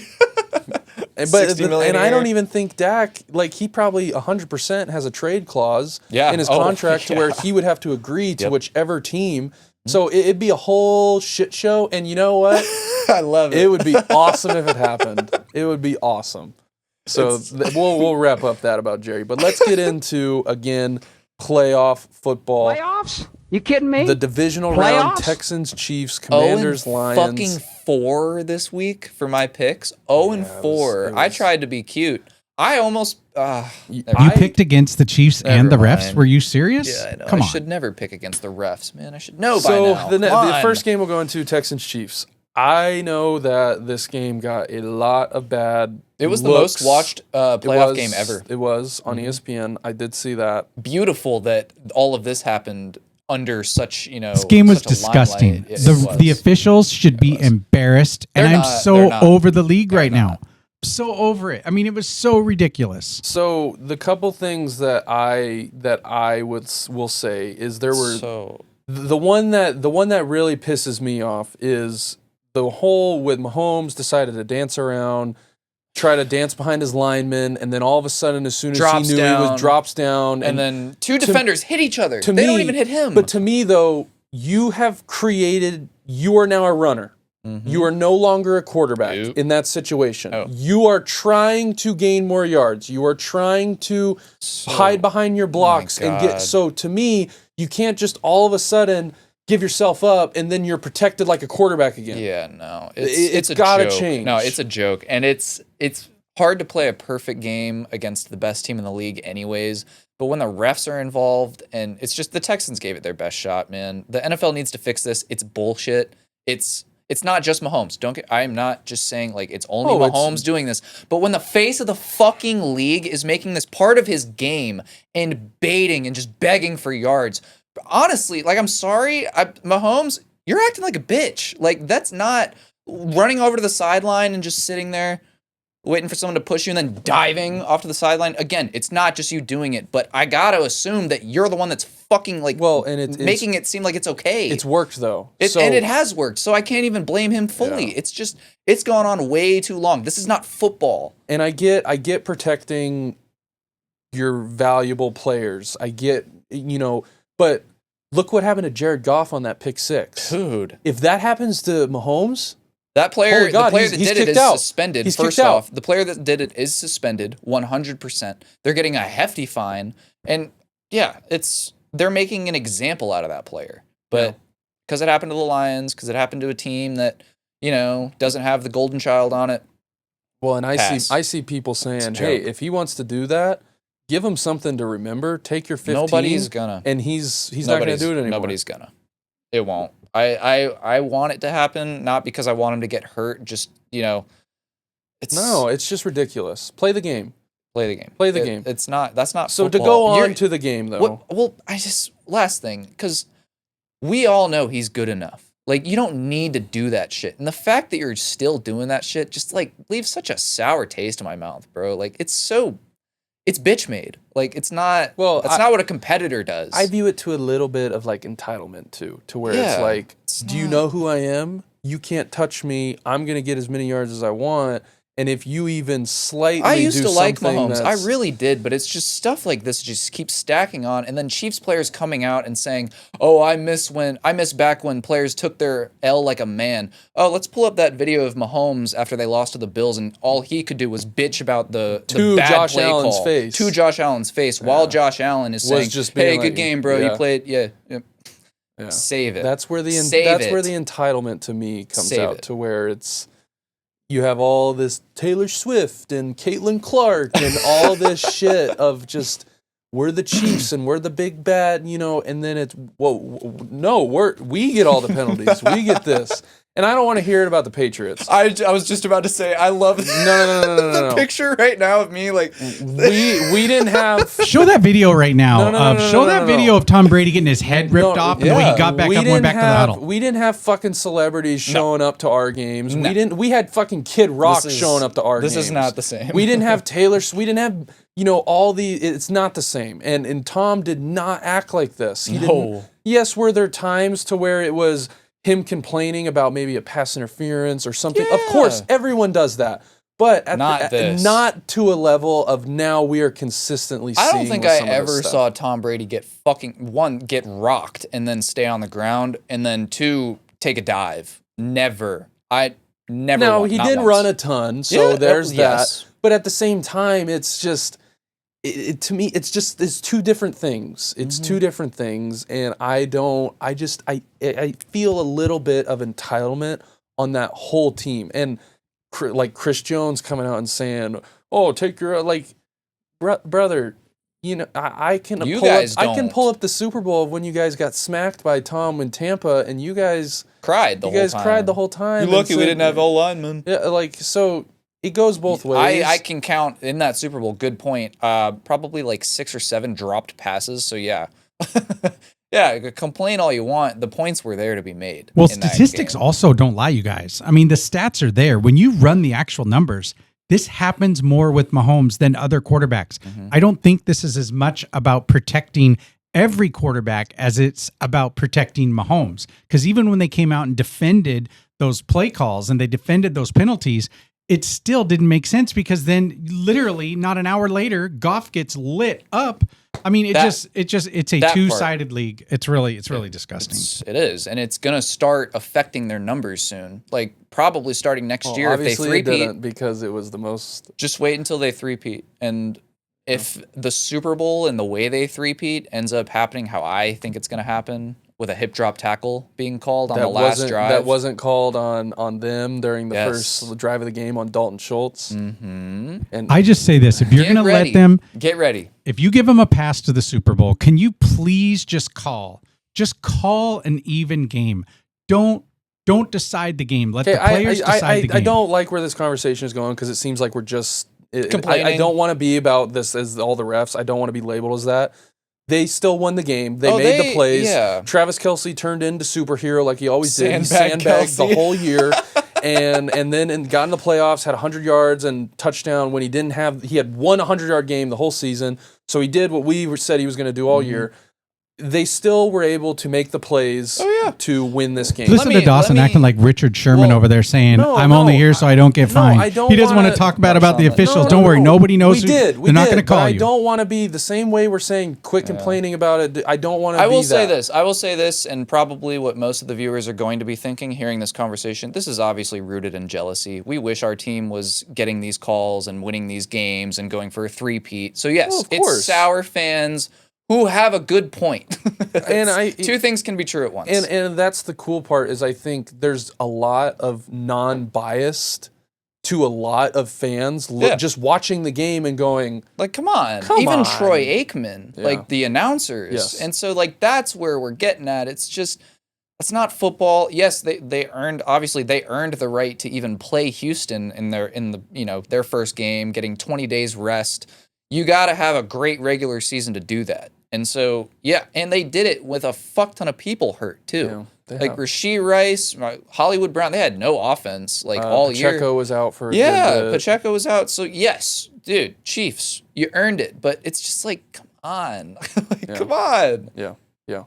And I don't even think Dak, like he probably 100% has a trade clause in his contract to where he would have to agree to whichever team. So it'd be a whole shit show. And you know what? I love it. It would be awesome if it happened. It would be awesome. So we'll wrap up that about Jerry. But let's get into, again, playoff football. Playoffs? You kidding me? The divisional round, Texans, Chiefs, Commanders, Lions. Fucking 4 this week for my picks. 0-4. I tried to be cute. I almost. You picked against the Chiefs and the refs? Were you serious? Yeah, I know. Come on. I should never pick against the refs, man. I should know by now. So the first game we'll go into Texans Chiefs. I know that this game got a lot of bad. It was the most watched playoff game ever. It was on ESPN. I did see that. Beautiful that all of this happened under such, This game was disgusting. The officials should be embarrassed, and I'm so over the league right now. So over it. I mean, it was so ridiculous. So the couple things that I will say is there were the one that really pisses me off is the whole with Mahomes decided to dance around try to dance behind his lineman, and then all of a sudden, as soon as drops he knew down, he was drops down, and then two defenders hit each other. They don't even hit him. But to me, though, you are now a runner. Mm-hmm. You are no longer a quarterback in that situation. Oh. You are trying to gain more yards. You are trying to hide behind your blocks and get. So to me, you can't just all of a sudden give yourself up and then you're protected like a quarterback again. Yeah, no, it's gotta change. No, it's a joke, and it's hard to play a perfect game against the best team in the league, anyways. But when the refs are involved, and it's just the Texans gave it their best shot, man. The NFL needs to fix this. It's bullshit. It's not just Mahomes. I'm not just saying like it's only Mahomes doing this. But when the face of the fucking league is making this part of his game and baiting and just begging for yards, honestly, like I'm sorry, Mahomes, you're acting like a bitch. Like that's not running over to the sideline and just sitting there waiting for someone to push you and then diving off to the sideline. Again, it's not just you doing it, but I got to assume that you're the one that's fucking like making it seem like it's okay. It's worked though. And it has worked. So I can't even blame him fully. Yeah. It's gone on way too long. This is not football. And I get protecting your valuable players. I get, but look what happened to Jared Goff on that pick 6. Dude. If that happens to Mahomes, the player that did it is suspended. First off, the player that did it is suspended 100%. They're getting a hefty fine, and they're making an example out of that player. But because it happened to the Lions, because it happened to a team that doesn't have the golden child on it. Well, and I see people saying, "Hey, if he wants to do that, give him something to remember. Take your 15." Nobody's gonna, and he's not gonna do it anymore. Nobody's gonna. It won't. I want it to happen, not because I want him to get hurt. Just it's just ridiculous. Play the game. Play the game. Play the game. It's not. That's not. So football. To go on to the game though. Well, last thing, because we all know he's good enough. Like you don't need to do that shit, and the fact that you're still doing that shit just like leaves such a sour taste in my mouth, bro. Like it's bitch made. Like it's not. Well, it's not what a competitor does. I view it to a little bit of like entitlement too, to where it's like, do you know who I am? You can't touch me. I'm gonna get as many yards as I want. And if you even slightly I used do to like Mahomes. I really did, but it's just stuff like this just keeps stacking on. And then Chiefs players coming out and saying, "Oh, I miss back when players took their L like a man." Oh, let's pull up that video of Mahomes after they lost to the Bills, and all he could do was bitch about the bad Josh play Allen's call face. To Josh Allen's face, while Josh Allen is saying, "Hey, good game, bro. You played, yeah." Save it. That's where the entitlement to me comes out to where it's. You have all this Taylor Swift and Caitlin Clark and all this shit of just we're the Chiefs and we're the big bad, and then it's we get all the penalties. We get this. And I don't want to hear it about the Patriots. I was just about to say I love the picture right now of me like we didn't have show that video right now. Show that video of Tom Brady getting his head ripped off and the way he got back up, went back to the huddle. We didn't have fucking celebrities showing up to our games. No. We had fucking Kid Rock showing up to our games. This is not the same. We didn't have Taylor. We didn't have all the. It's not the same. And Tom did not act like this. He didn't. Yes, were there times to where it was him complaining about maybe a pass interference or something? Yeah. Of course, everyone does that. But not to a level of now we are consistently seeing. I don't think I ever saw Tom Brady get rocked and then stay on the ground and then 2, take a dive. Never. Never. No, he did run a ton, so there's that. Yes. But at the same time, it's just to me, it's two different things. It's two different things, and I feel a little bit of entitlement on that whole team, and like Chris Jones coming out and saying, "Oh, take your brother." I can pull up the Super Bowl of when you guys got smacked by Tom in Tampa, and you guys cried the whole time. You're lucky we didn't have O-linemen. Yeah, so. It goes both ways. I can count in that Super Bowl. Good point. Probably like 6 or 7 dropped passes. So yeah, complain all you want. The points were there to be made. Well, statistics also don't lie, you guys. I mean, the stats are there. When you run the actual numbers, this happens more with Mahomes than other quarterbacks. Mm-hmm. I don't think this is as much about protecting every quarterback as it's about protecting Mahomes. Because even when they came out and defended those play calls and they defended those penalties, it still didn't make sense because then literally not an hour later, Goff gets lit up. I mean, it's a two-sided league. It's really disgusting. It is, and it's gonna start affecting their numbers soon. Like probably starting next year if they obviously three-peat. It didn't because it was the most. Just wait until they three-peat, and if the Super Bowl and the way they three-peat ends up happening how I think it's gonna happen, with a hip drop tackle being called on the last drive. That wasn't called on them during the first drive of the game on Dalton Schultz. Mm-hmm. And I just say this: if you're going to let them, get ready. If you give them a pass to the Super Bowl, can you please just call an even game? Don't decide the game. Let the players decide the game. I don't like where this conversation is going because it seems like we're just complaining. I don't want to be about this as all the refs. I don't want to be labeled as that. They still won the game. They made the plays. Yeah. Travis Kelce turned into superhero like he always did. He sandbagged the whole year. and then got in the playoffs, had 100 yards and touchdown when he had one 100-yard game the whole season. So he did what we said he was going to do all year. They still were able to make the plays to win this game. Listen to Dawson acting like Richard Sherman over there saying, I'm only here so I don't get fined. He doesn't want to talk about the officials. Don't worry. Nobody knows. They're not going to call you. I don't want to be the same way we're saying quit complaining about it. I don't want to be that. I will say this, and probably what most of the viewers are going to be thinking hearing this conversation. This is obviously rooted in jealousy. We wish our team was getting these calls and winning these games and going for a three-peat. So yes, it's sour fans who have a good point. And two things can be true at once. And that's the cool part is I think there's a lot of non-biased to a lot of fans just watching the game and going, like, come on. Even Troy Aikman, like the announcers. Yes. And so like that's where we're getting at. It's just it's not football. Yes, they earned the right to even play Houston in their first game, getting 20 days rest. You got to have a great regular season to do that. And so, and they did it with a fuck ton of people hurt, too. Yeah, like Rashee Rice, Hollywood Brown, they had no offense all year. Pacheco was out for a good bit. Pacheco was out. So, yes, dude, Chiefs, you earned it. But it's just like, come on. Come on. Yeah.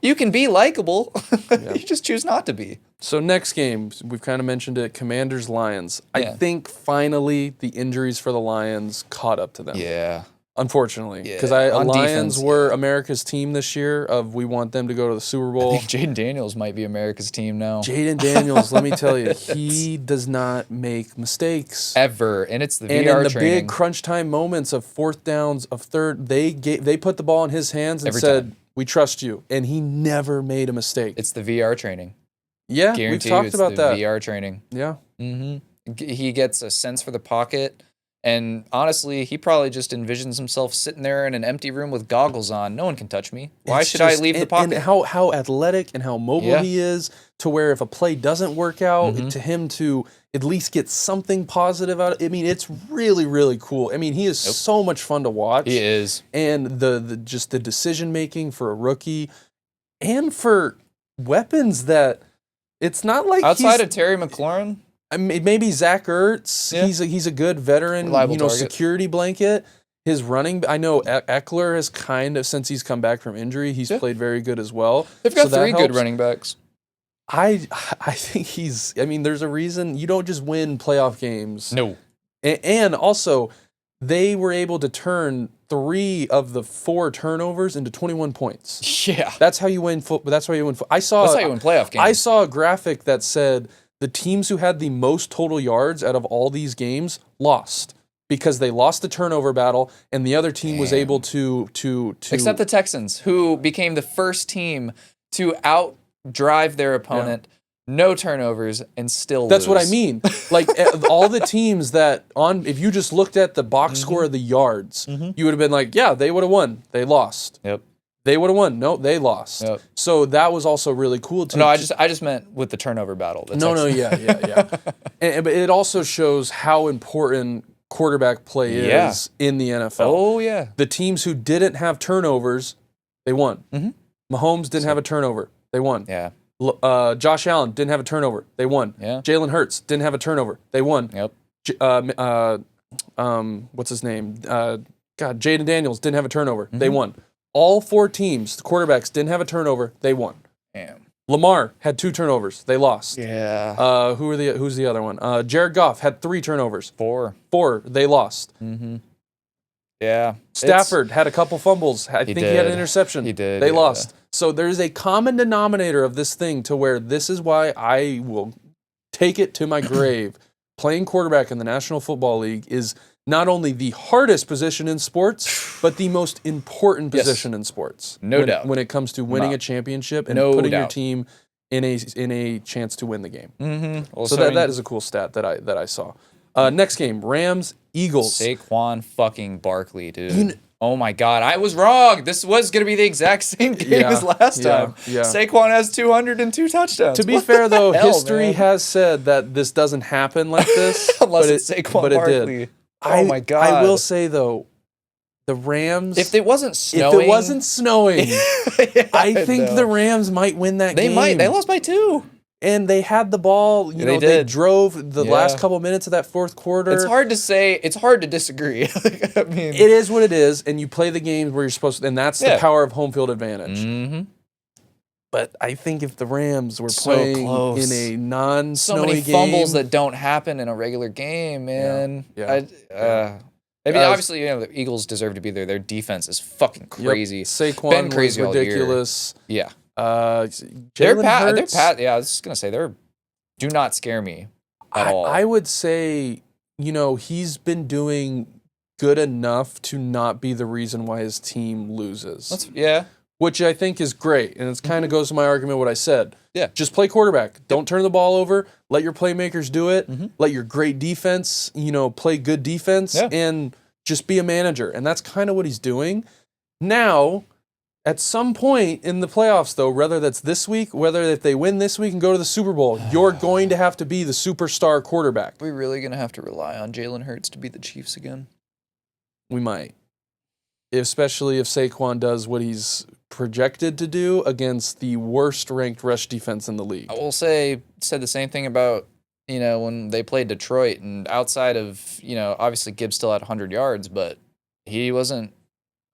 You can be likable. You just choose not to be. So next game, we've kind of mentioned it, Commanders-Lions. I think finally the injuries for the Lions caught up to them. Yeah. Unfortunately, because Lions were America's team this year. We want them to go to the Super Bowl. I think Jaden Daniels might be America's team now. Jaden Daniels, let me tell you, he does not make mistakes ever, and it's the VR training. And in the training. big crunch time moments of fourth downs, of third, they put the ball in his hands and said, "We trust you," and he never made a mistake. It's the VR training. Yeah, we've talked about that. VR training. Yeah. Mm-hmm. He gets a sense for the pocket. And honestly, he probably just envisions himself sitting there in an empty room with goggles on. No one can touch me. Why should I leave the pocket? And how athletic and how mobile he is to where if a play doesn't work out, to him to at least get something positive out of it. I mean, it's really, really cool. I mean, he is so much fun to watch. He is. And the decision making for a rookie and for weapons that it's not like outside of Terry McLaurin. I mean, maybe Zach Ertz. Yeah. He's a good veteran, security blanket. His running, I know Eckler has kind of, since he's come back from injury, he's played very good as well. They've got three good running backs. I think there's a reason you don't just win playoff games. No. And also, they were able to turn 3 of the 4 turnovers into 21 points. Yeah. That's how you win football. That's how you win that's how you win playoff games. I saw a graphic that said the teams who had the most total yards out of all these games lost because they lost the turnover battle and the other team was able to except the Texans, who became the first team to outdrive their opponent, no turnovers, and still That's lose. what I mean. Like all the teams that if you just looked at the box score of the yards, you would have been like, yeah, they would have won. They lost. Yep. They would have won. No, they lost. Yep. So that was also really cool too. No, I just meant with the turnover battle. Yeah. But it also shows how important quarterback play is in the NFL. Oh yeah. The teams who didn't have turnovers, they won. Mahomes didn't have a turnover. They won. Yeah. Josh Allen didn't have a turnover. They won. Yeah. Jalen Hurts didn't have a turnover. They won. Yep. What's his name? Jaden Daniels didn't have a turnover. They won. All 4 teams, the quarterbacks didn't have a turnover. They won. Damn. Lamar had 2 turnovers. They lost. Yeah. Who's the other one? Jared Goff had 3 turnovers. 4. They lost. Mm-hmm. Yeah. Stafford had a couple fumbles. I think he had an interception. He did. They lost. So there's a common denominator of this thing to where this is why I will take it to my grave. Playing quarterback in the National Football League is not only the hardest position in sports, but the most important position in sports. No doubt. When it comes to winning a championship and putting your team in a chance to win the game. Mm-hmm. Also, so that is a cool stat that I saw. Next game, Rams, Eagles. Saquon fucking Barkley, dude. Oh my God, I was wrong. This was going to be the exact same game as last time. Yeah. Saquon has 202 touchdowns. To be fair, though, history has said that this doesn't happen like this. Unless it's Saquon Barkley. Did. Oh my God. I will say, though, the Rams... If it wasn't snowing... I think the Rams might win that game. They might. They lost by 2. And they had the ball. They drove the last couple minutes of that fourth quarter. It's hard to say. It's hard to disagree. I mean, it is what it is, and you play the games where you're supposed to, and that's the power of home field advantage. Mm-hmm. But I think if the Rams were playing in a non-snowy so many fumbles that don't happen in a regular game, man. I mean, obviously, the Eagles deserve to be there. Their defense is fucking crazy. Saquon was ridiculous. Yeah. Jalen Hurts. Yeah, I was just gonna say do not scare me at all. I would say, he's been doing good enough to not be the reason why his team loses. Which I think is great, and it kind of goes to my argument what I said. Yeah, just play quarterback. Don't turn the ball over. Let your playmakers do it. Let your great defense, play good defense, and just be a manager. And that's kind of what he's doing now. At some point in the playoffs, though, whether that's this week, whether if they win this week and go to the Super Bowl, you're going to have to be the superstar quarterback. Are we really going to have to rely on Jalen Hurts to beat the Chiefs again? We might. Especially if Saquon does what he's projected to do against the worst-ranked rush defense in the league. I will say, said the same thing about, when they played Detroit, and outside of, obviously Gibbs still had 100 yards, but he wasn't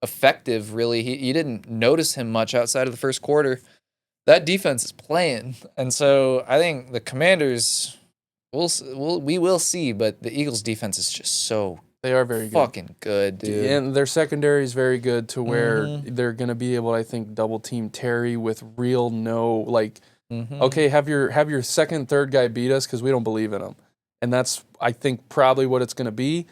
effective, really. You didn't notice him much outside of the first quarter. That defense is playing, and so I think the Commanders we will see, but the Eagles' defense is just so they are very fucking good, dude. And their secondary is very good to where they're going to be able, I think, double team Terry with real okay, have your second, third guy beat us because we don't believe in him, and that's I think probably what it's going to be.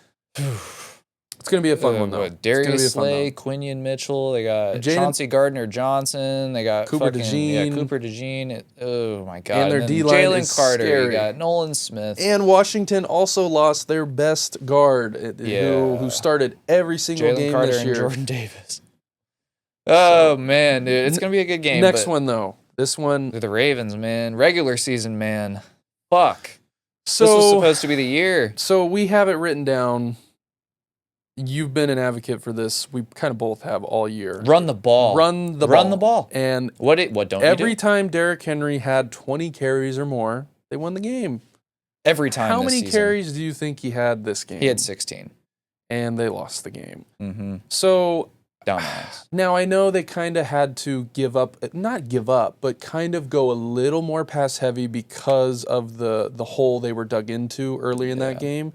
It's going to be a fun one, though. Darius Slay, Quinion Mitchell. They got Chauncey Gardner-Johnson. They got Cooper DeJean. Cooper DeJean. Oh, my God. And their D-line Jalen Carter. Scary. You got Nolan Smith. And Washington also lost their best guard, who started every single game Carter this year. And Jordan Davis. Oh, man, dude. It's going to be a good game. Next one, though. This one. The Ravens, man. Regular season, man. Fuck. This was supposed to be the year. So we have it written down. You've been an advocate for this. We kind of both have all year. Run the ball. Run the ball. And what don't every time Derrick Henry had 20 carries or more, they won the game. Every time. How many season. carries do you think he had this game? He had 16. And they lost the game. Mm-hmm. So dumbass. Now I know they kind of had to not give up, but kind of go a little more pass heavy because of the hole they were dug into early in that game.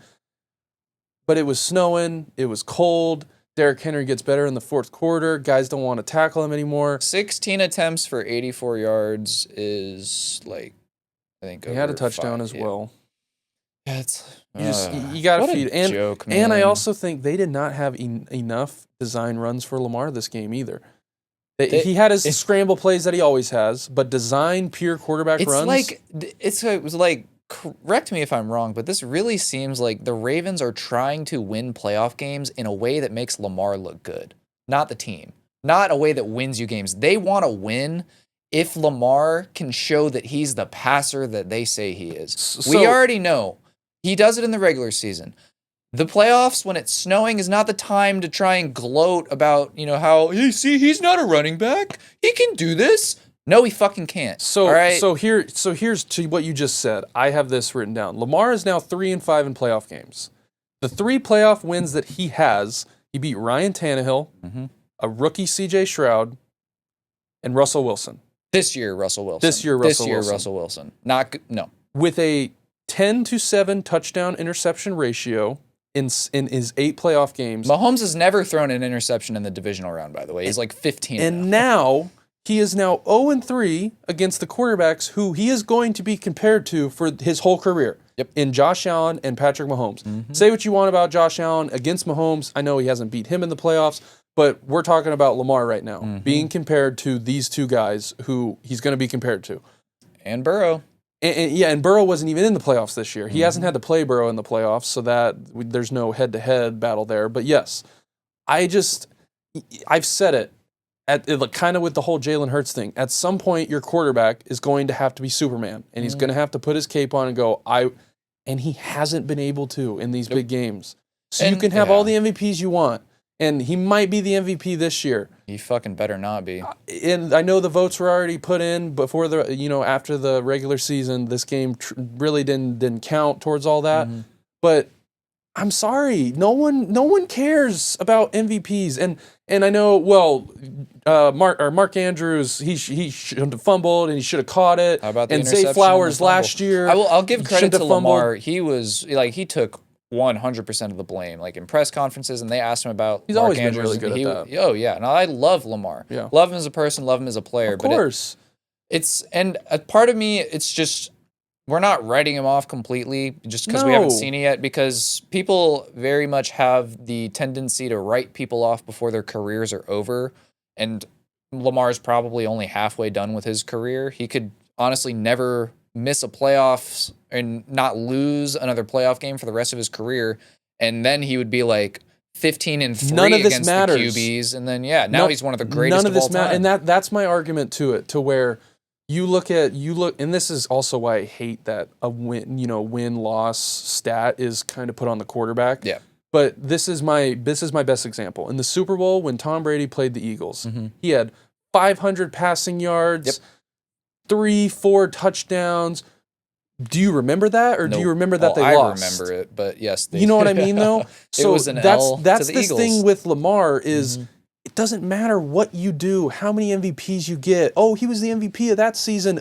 But it was snowing. It was cold. Derrick Henry gets better in the fourth quarter. Guys don't want to tackle him anymore. 16 attempts for 84 yards is I think he had a touchdown as well. That's you got to feed. And I also think they did not have enough design runs for Lamar this game either. He had his scramble plays that he always has, but design pure quarterback runs. It was like. Correct me if I'm wrong, but this really seems like the Ravens are trying to win playoff games in a way that makes Lamar look good, not the team, not a way that wins you games. They want to win if Lamar can show that he's the passer that they say he is. We already know he does it in the regular season. The playoffs, when it's snowing, is not the time to try and gloat about, how, he's not a running back. He can do this. No, he fucking can't. So, all right? here's to what you just said. I have this written down. Lamar is now 3-5 in playoff games. The 3 playoff wins that he has, he beat Ryan Tannehill, a rookie C.J. Stroud, and Russell Wilson. This year, Russell Wilson. This year, Russell Wilson. No. With a 10-7 touchdown interception ratio in his 8 playoff games. Mahomes has never thrown an interception in the divisional round, by the way. He's like 15 and now he is now 0-3 against the quarterbacks who he is going to be compared to for his whole career. Yep. In Josh Allen and Patrick Mahomes. Say what you want about Josh Allen against Mahomes. I know he hasn't beat him in the playoffs, but we're talking about Lamar right now, being compared to these two guys who he's going to be compared to. And Burrow. And Burrow wasn't even in the playoffs this year. He hasn't had to play Burrow in the playoffs, so that there's no head-to-head battle there. But yes, I've said it, kind of with the whole Jalen Hurts thing. At some point, your quarterback is going to have to be Superman, and he's going to have to put his cape on and go, and he hasn't been able to in these big games. So you can have all the MVPs you want. And he might be the MVP this year. He fucking better not be. And I know the votes were already put in before after the regular season. This game really didn't count towards all that. But I'm sorry, no one cares about MVPs. And I know, Mark Andrews, he should have fumbled and he should have caught it. How about the and interception Zay Flowers last year? I'll give credit to Lamar. He was he took 100% of the blame, like in press conferences, and they asked him about. He's Mark always Andrews, been really good at that. Oh yeah, and I love Lamar. Yeah. Love him as a person, love him as a player. Of course, and a part of me, it's just we're not writing him off completely just because we haven't seen it yet. Because people very much have the tendency to write people off before their careers are over, and Lamar's probably only halfway done with his career. He could honestly never miss a playoffs and not lose another playoff game for the rest of his career, and then he would be like 15-3 against the QBs, and then now he's one of the greatest of all time. And that's my argument to it, to where you look, and this is also why I hate that a win-loss stat is kind of put on the quarterback. Yeah. But this is my best example. In the Super Bowl, when Tom Brady played the Eagles, he had 500 passing yards. 3-4 touchdowns. Do you remember that, or do you remember that they lost? I remember it, but yes. You know what I mean, though? So it was an L that's to the the Eagles. thing with Lamar is it doesn't matter what you do, how many MVPs you get. Oh, he was the MVP of that season.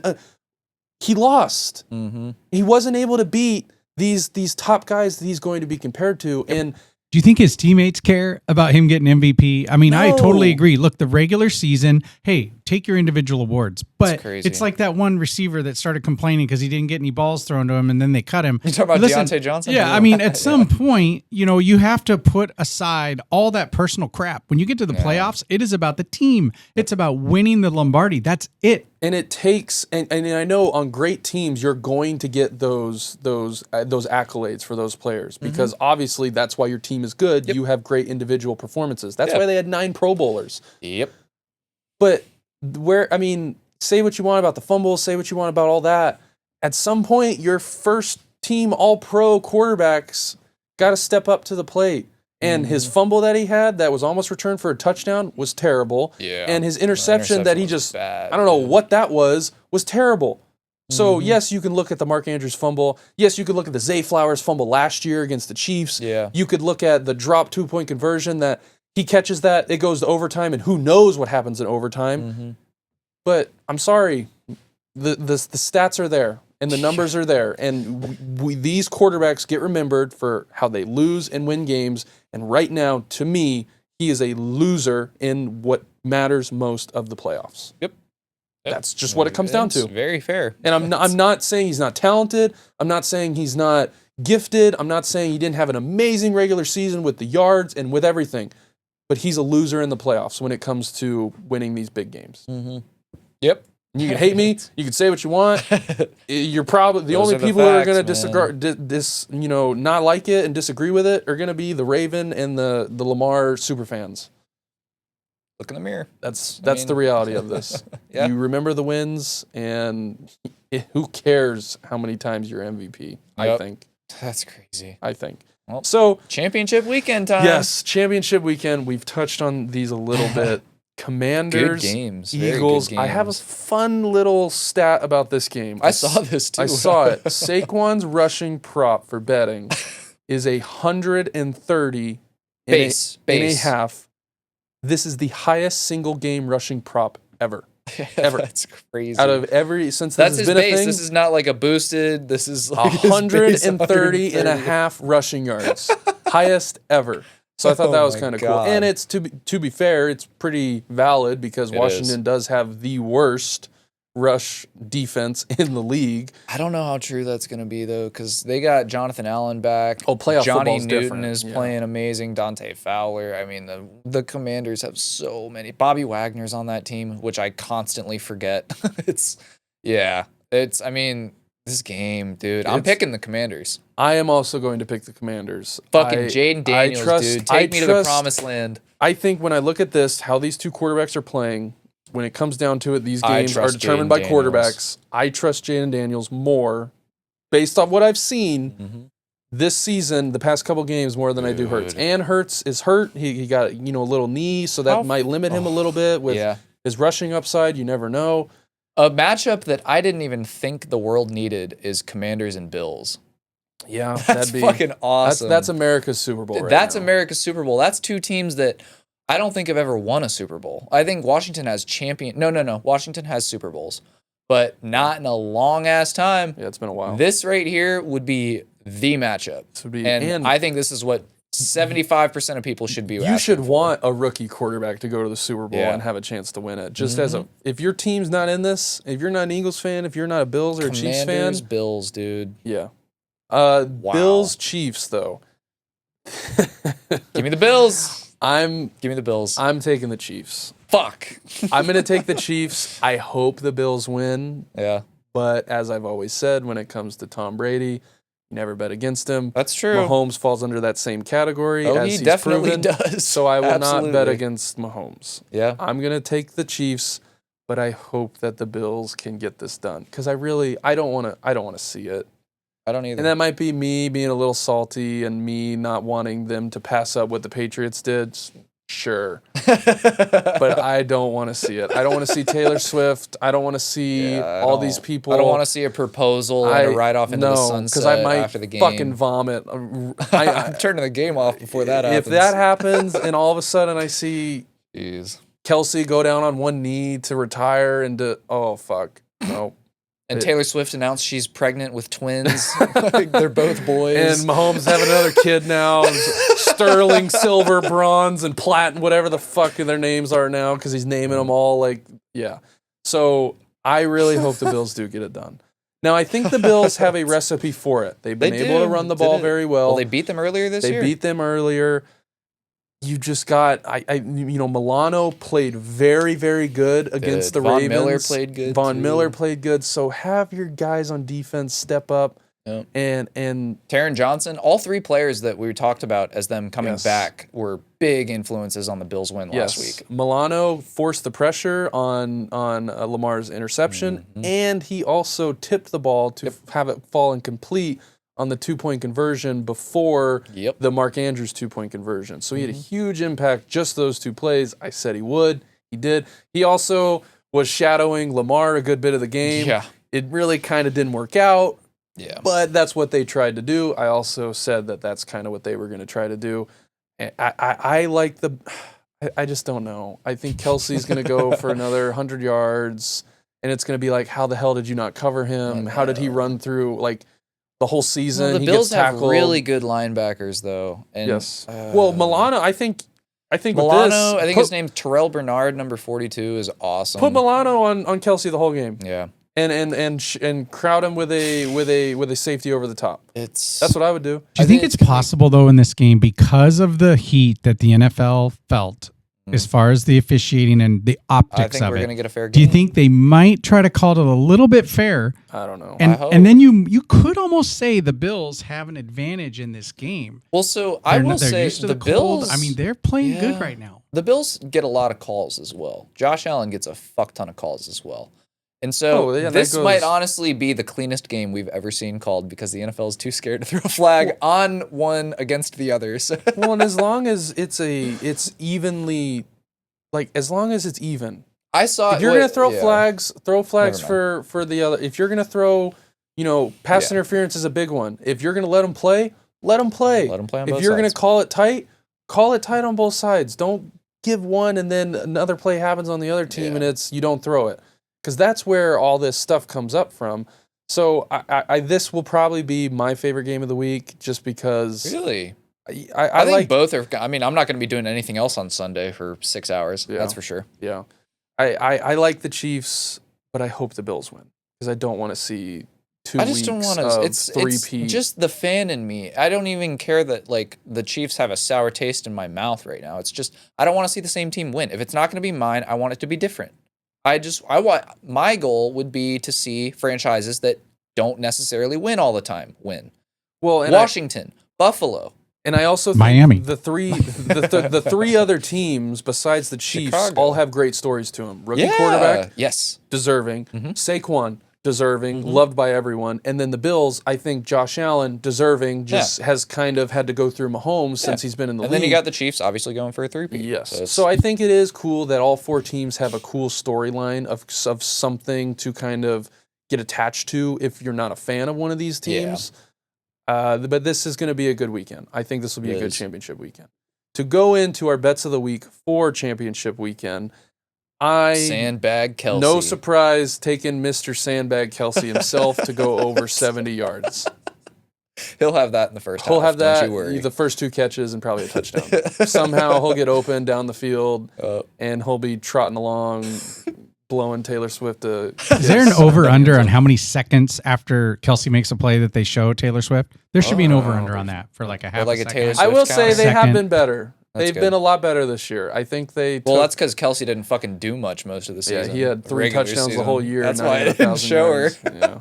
He lost. He wasn't able to beat these top guys that he's going to be compared to, and. Do you think his teammates care about him getting MVP? I mean, I totally agree. Look, the regular season, hey, take your individual awards. But it's like that one receiver that started complaining because he didn't get any balls thrown to him, and then they cut him. You talking about Deontay Johnson? Yeah, I mean, at some point, you have to put aside all that personal crap. When you get to the playoffs, it is about the team. It's about winning the Lombardi. That's it. And it takes, and I know on great teams you're going to get those accolades for those players because obviously that's why your team is good. You have great individual performances. That's why they had 9 Pro Bowlers. Yep. But say what you want about the fumbles, say what you want about all that. At some point, your first team All-Pro quarterbacks got to step up to the plate. And his fumble that he had that was almost returned for a touchdown was terrible. Yeah. And his interception that he just, bad, I don't know what that was terrible. So, yes, you can look at the Mark Andrews fumble. Yes, you could look at the Zay Flowers fumble last year against the Chiefs. Yeah. You could look at the drop 2-point conversion that he catches that, it goes to overtime, and who knows what happens in overtime. But I'm sorry, the stats are there. And the numbers are there, and these quarterbacks get remembered for how they lose and win games. And right now, to me, he is a loser in what matters most of the playoffs. Yep, that's just what it comes down to. Very fair. And I'm not saying he's not talented. I'm not saying he's not gifted. I'm not saying he didn't have an amazing regular season with the yards and with everything. But he's a loser in the playoffs when it comes to winning these big games. Yep. You can hate me. You can say what you want. You're probably the only people who are going to not like it and disagree with it are going to be the Raven and the Lamar superfans. Look in the mirror. That's the reality of this. Yeah. You remember the wins, and who cares how many times you're MVP? Yep. I think that's crazy. I think. Well, so championship weekend time. Yes, championship weekend. We've touched on these a little bit. Commanders, good games. Eagles. Good games. I have a fun little stat about this game. I saw this too. I saw it. Saquon's rushing prop for betting is 130 in a half. This is the highest single game rushing prop ever. Ever. That's crazy. Out of every since that's this his has been base. a thing, This is not like a boosted. This is like 130 and a half rushing yards, highest ever. So I thought that was kind of cool. And it's to be fair, it's pretty valid because Washington does have the worst rush defense in the league. I don't know how true that's going to be though, because they got Jonathan Allen back. Oh, playoff Johnny football's Newton different. is playing amazing. Dante Fowler. I mean, the Commanders have so many. Bobby Wagner's on that team, which I constantly forget. I mean, this game, dude. I'm picking the Commanders. I am also going to pick the Commanders. Fucking Jaden Daniels, dude. Take me to the promised land. I think when I look at this, how these two quarterbacks are playing, when it comes down to it, these games are determined by quarterbacks. I trust Jaden Daniels more, based off what I've seen this season, the past couple games, more than I do Hurts. And Hurts is hurt. He got a little knee, so that might limit him a little bit with his rushing upside. You never know. A matchup that I didn't even think the world needed is Commanders and Bills. Yeah, that'd be fucking awesome. That's America's Super Bowl. That's America's Super Bowl. That's two teams that I don't think have ever won a Super Bowl. I think Washington has No. Washington has Super Bowls, but not in a long ass time. Yeah, it's been a while. This right here would be the matchup, and I think this is what 75% of people should be. You should want a rookie quarterback to go to the Super Bowl and have a chance to win it. Just as if your team's not in this, if you're not an Eagles fan, if you're not a Bills or a Chiefs fan, Bills, dude. Yeah. Bills, Chiefs, though. Give me the Bills. Give me the Bills. I'm taking the Chiefs. Fuck. I'm gonna take the Chiefs. I hope the Bills win. Yeah. But as I've always said, when it comes to Tom Brady, you never bet against him. That's true. Mahomes falls under that same category. As he he's definitely proven, does. So I will not bet against Mahomes. Yeah. I'm gonna take the Chiefs, but I hope that the Bills can get this done because I don't want to see it. I don't either. And that might be me being a little salty and me not wanting them to pass up what the Patriots did. Sure. But I don't want to see it. I don't want to see Taylor Swift. I don't want to see all these people. I don't want to see a proposal and a ride off into the sunset I might after the game. Fucking vomit. I'm turning the game off before that happens. If that happens and all of a sudden I see Kelsey go down on one knee to retire and oh, fuck. No. And Taylor Swift announced she's pregnant with twins. They're both boys. And Mahomes having another kid now. Sterling, silver, bronze, and platinum, whatever the fuck their names are now, because he's naming them all So I really hope the Bills do get it done. Now, I think the Bills have a recipe for it. They've been able to run the ball very well. Well, they beat them earlier this year. They beat them earlier. You just got, Milano played very, very good against the Ravens. Miller played good. Miller played good. So have your guys on defense step up. Yep. And Taron Johnson, all three players that we talked about as them coming back were big influences on the Bills' win last week. Milano forced the pressure on Lamar's interception, and he also tipped the ball to have it fall incomplete on the 2-point conversion before the Mark Andrews 2-point conversion. So he had a huge impact, just those two plays. I said he would. He did. He also was shadowing Lamar a good bit of the game. Yeah. It really kind of didn't work out. Yeah. But that's what they tried to do. I also said that that's kind of what they were going to try to do. I like I just don't know. I think Kelsey's going to go for another 100 yards, and it's going to be like, how the hell did you not cover him? How did he run through, the whole season? Well, the Bills have really good linebackers, though. And, well, Milano, I think Milano, I think his name's Terrell Bernard, number 42, is awesome. Put Milano on Kelsey the whole game. Yeah. And crowd him with a safety over the top. That's what I would do. Do you think it's possible though in this game, because of the heat that the NFL felt as far as the officiating and the optics I think of we're it? going to get a fair game. Do you think they might try to call it a little bit fair? I don't know. And then you could almost say the Bills have an advantage in this game. Well, so I will say the Bills. I mean, they're playing good right now. The Bills get a lot of calls as well. Josh Allen gets a fuck ton of calls as well. And so this might honestly be the cleanest game we've ever seen called, because the NFL is too scared to throw a flag on one against the others. Well, and as long as it's evenly, as long as it's even. I saw. If you're gonna throw flags, throw flags for the other. If you're gonna throw, pass interference is a big one. If you're gonna let them play, let them play. Let them play on both sides. If you're gonna call it tight on both sides. Don't give one and then another play happens on the other team and you don't throw it. Because that's where all this stuff comes up from. So this will probably be my favorite game of the week just because. Really? I think like both are. I mean, I'm not going to be doing anything else on Sunday for 6 hours. Yeah. That's for sure. Yeah. I like the Chiefs, but I hope the Bills win because I don't want to see 2 weeks don't want to. It's just the fan in me. I don't even care that like the Chiefs have a sour taste in my mouth right now. It's just I don't want to see the same team win. If it's not going to be mine, I want it to be different. My goal would be to see franchises that don't necessarily win all the time win. Well, Washington, Buffalo. And I also think Miami. The three other teams besides the Chiefs all have great stories to them. Rookie quarterback, deserving. Saquon, deserving, loved by everyone. And then the Bills, I think Josh Allen, deserving, has kind of had to go through Mahomes since he's been in the league. And then you got the Chiefs obviously going for a 3-peat. Yes. So I think it is cool that all 4 teams have a cool storyline of something to kind of get attached to if you're not a fan of one of these teams. But this is going to be a good weekend. I think this will be a good championship weekend. To go into our bets of the week for championship weekend, Sandbag Kelce. No surprise, taking Mr. Sandbag Kelce himself to go over 70 yards. He'll have that in the first half. He'll have that, don't you worry. The first 2 catches and probably a touchdown. Somehow he'll get open down the field and he'll be trotting along, blowing Taylor Swift to... Is there an over-under on how many seconds after Kelce makes a play that they show Taylor Swift? There should be an over-under on that for like a half a second. Taylor Swift I will say they have been better. That's They've been a lot better this year. I think they... that's because Kelce didn't fucking do much most of the season. Yeah, he had 3 touchdowns the whole year. That's why I didn't show her. Yeah.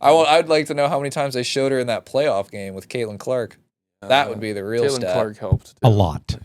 I'd like to know how many times they showed her in that playoff game with Caitlin Clark. That would be the real stat. Caitlin Clark helped. Too. A lot.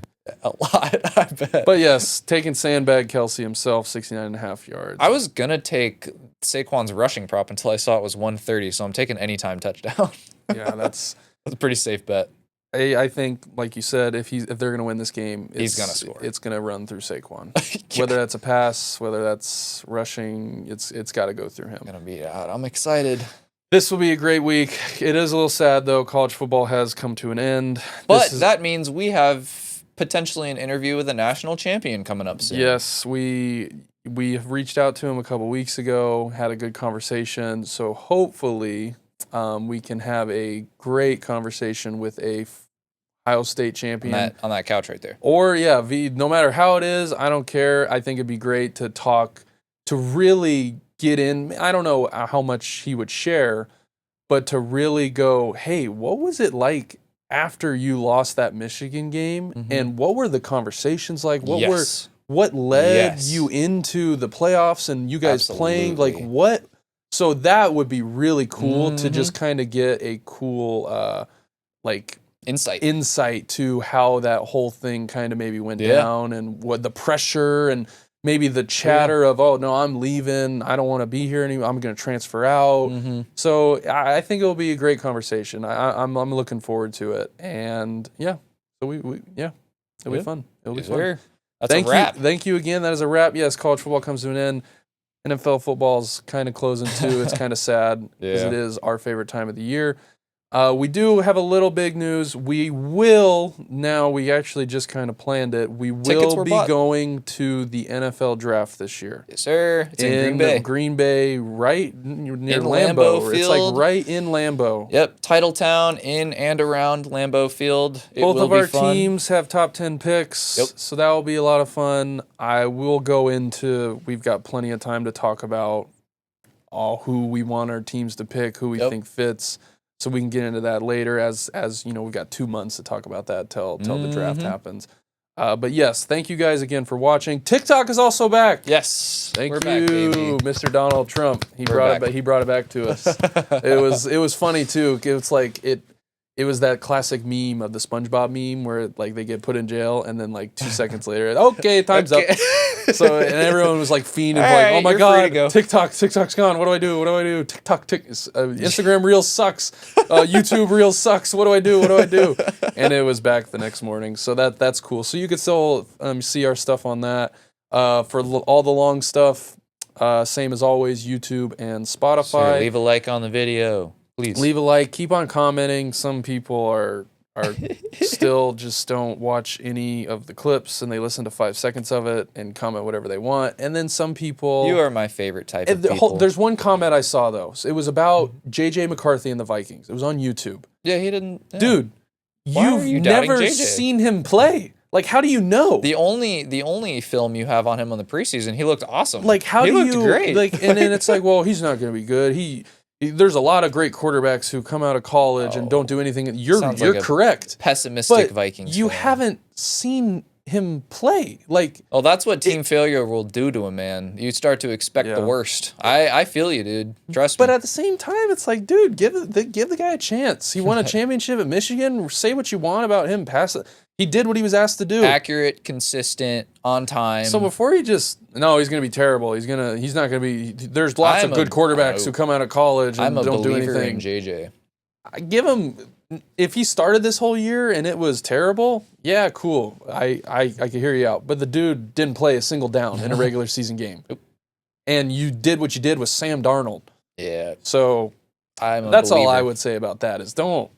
A lot, I bet. But yes, taking Sandbag Kelce himself, 69.5 yards. I was going to take Saquon's rushing prop until I saw it was 130, so I'm taking anytime touchdown. Yeah, that's a pretty safe bet. I think, like you said, if they're going to win this game, he's going to score. It's going to run through Saquon. Whether that's a pass, whether that's rushing, it's got to go through him. Going to be out. I'm excited. This will be a great week. It is a little sad, though. College football has come to an end. But that means we have potentially an interview with a national champion coming up soon. Yes, we reached out to him a couple weeks ago, had a good conversation. So hopefully we can have a great conversation with a Ohio State champion. On that couch right there. Or, no matter how it is, I don't care. I think it'd be great to talk, to really get in. I don't know how much he would share, but to really go, hey, what was it like after you lost that Michigan game? Mm-hmm. And what were the conversations like? What led you into the playoffs and you guys playing? Like what? So that would be really cool to just kind of get a cool insight to how that whole thing kind of maybe went down and what the pressure and maybe the chatter of, oh, no, I'm leaving. I don't want to be here anymore. I'm going to transfer out. Mm-hmm. So I think it'll be a great conversation. I'm looking forward to it. And, so it'll be fun. It'll be fun. That's a wrap. Thank you again. That is a wrap. Yes, college football comes to an end. NFL football's kind of closing, too. It's kind of sad because it is our favorite time of the year. We do have a little big news. We actually just kind of planned it. We will be going to the NFL draft this year. Yes, sir. It's in Green Bay. Green Bay, right near Lambeau Field. It's like right in Lambeau. Yep, title town in and around Lambeau Field. Both of our teams have top 10 picks, so that will be a lot of fun. I will go into, we've got plenty of time to talk about who we want our teams to pick, who we think fits. So we can get into that later as you know, we've got 2 months to talk about that till the draft happens. But yes, thank you guys again for watching. TikTok is also back. Yes. Thank you, back, Mr. Donald Trump. He brought it back to us. It was funny too. It's like it was that classic meme of the SpongeBob meme where like they get put in jail and then like 2 seconds later, okay, time's up. So and everyone was like fiending, like, oh my god, TikTok's gone. What do I do? Instagram Reels sucks. YouTube Reels sucks. What do I do? And it was back the next morning. So that's cool. So you could still see our stuff on that. For all the long stuff, same as always, YouTube and Spotify. So leave a like on the video. Please. Leave a like. Keep on commenting. Some people are are still just don't watch any of the clips, and they listen to 5 seconds of it and comment whatever they want. And then some people... You are my favorite type of people. There's one comment I saw, though. It was about J.J. McCarthy and the Vikings. It was on YouTube. Yeah, he didn't... Yeah. Dude, you've never seen him play. Like, how do you know? The only film you have on him on the preseason, he looked awesome. Like, how he do looked you... great. Like, and then it's like, well, he's not going to be good. There's a lot of great quarterbacks who come out of college and don't do anything. You're like correct. Pessimistic Vikings. You haven't seen him play. Like, well, that's what team failure will do to a man. You start to expect the worst. I feel you, dude. Trust me. But at the same time, it's like, dude, give the guy a chance. He won a championship at Michigan. Say what you want about him. Pass it. He did what he was asked to do. Accurate, consistent, on time. So before he's going to be terrible. He's not going to be. There's lots of good quarterbacks who come out of college and don't do anything. I'm a believer in JJ. I give him, if he started this whole year and it was terrible, yeah, cool. I could hear you out. But the dude didn't play a single down in a regular season game. And you did what you did with Sam Darnold. Yeah. So that's all I would say about that is don't.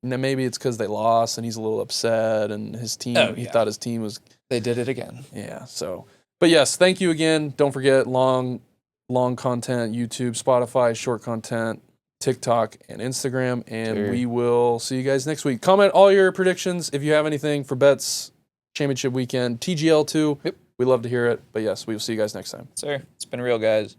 And then maybe it's because they lost and he's a little upset and his team, he thought his team was... They did it again. Yeah, so... But yes, thank you again. Don't forget long content, YouTube, Spotify, short content, TikTok, and Instagram. And we will see you guys next week. Comment all your predictions if you have anything for bets, championship weekend, TGL too. Yep. We love to hear it. But yes, we will see you guys next time. Sir, it's been real, guys.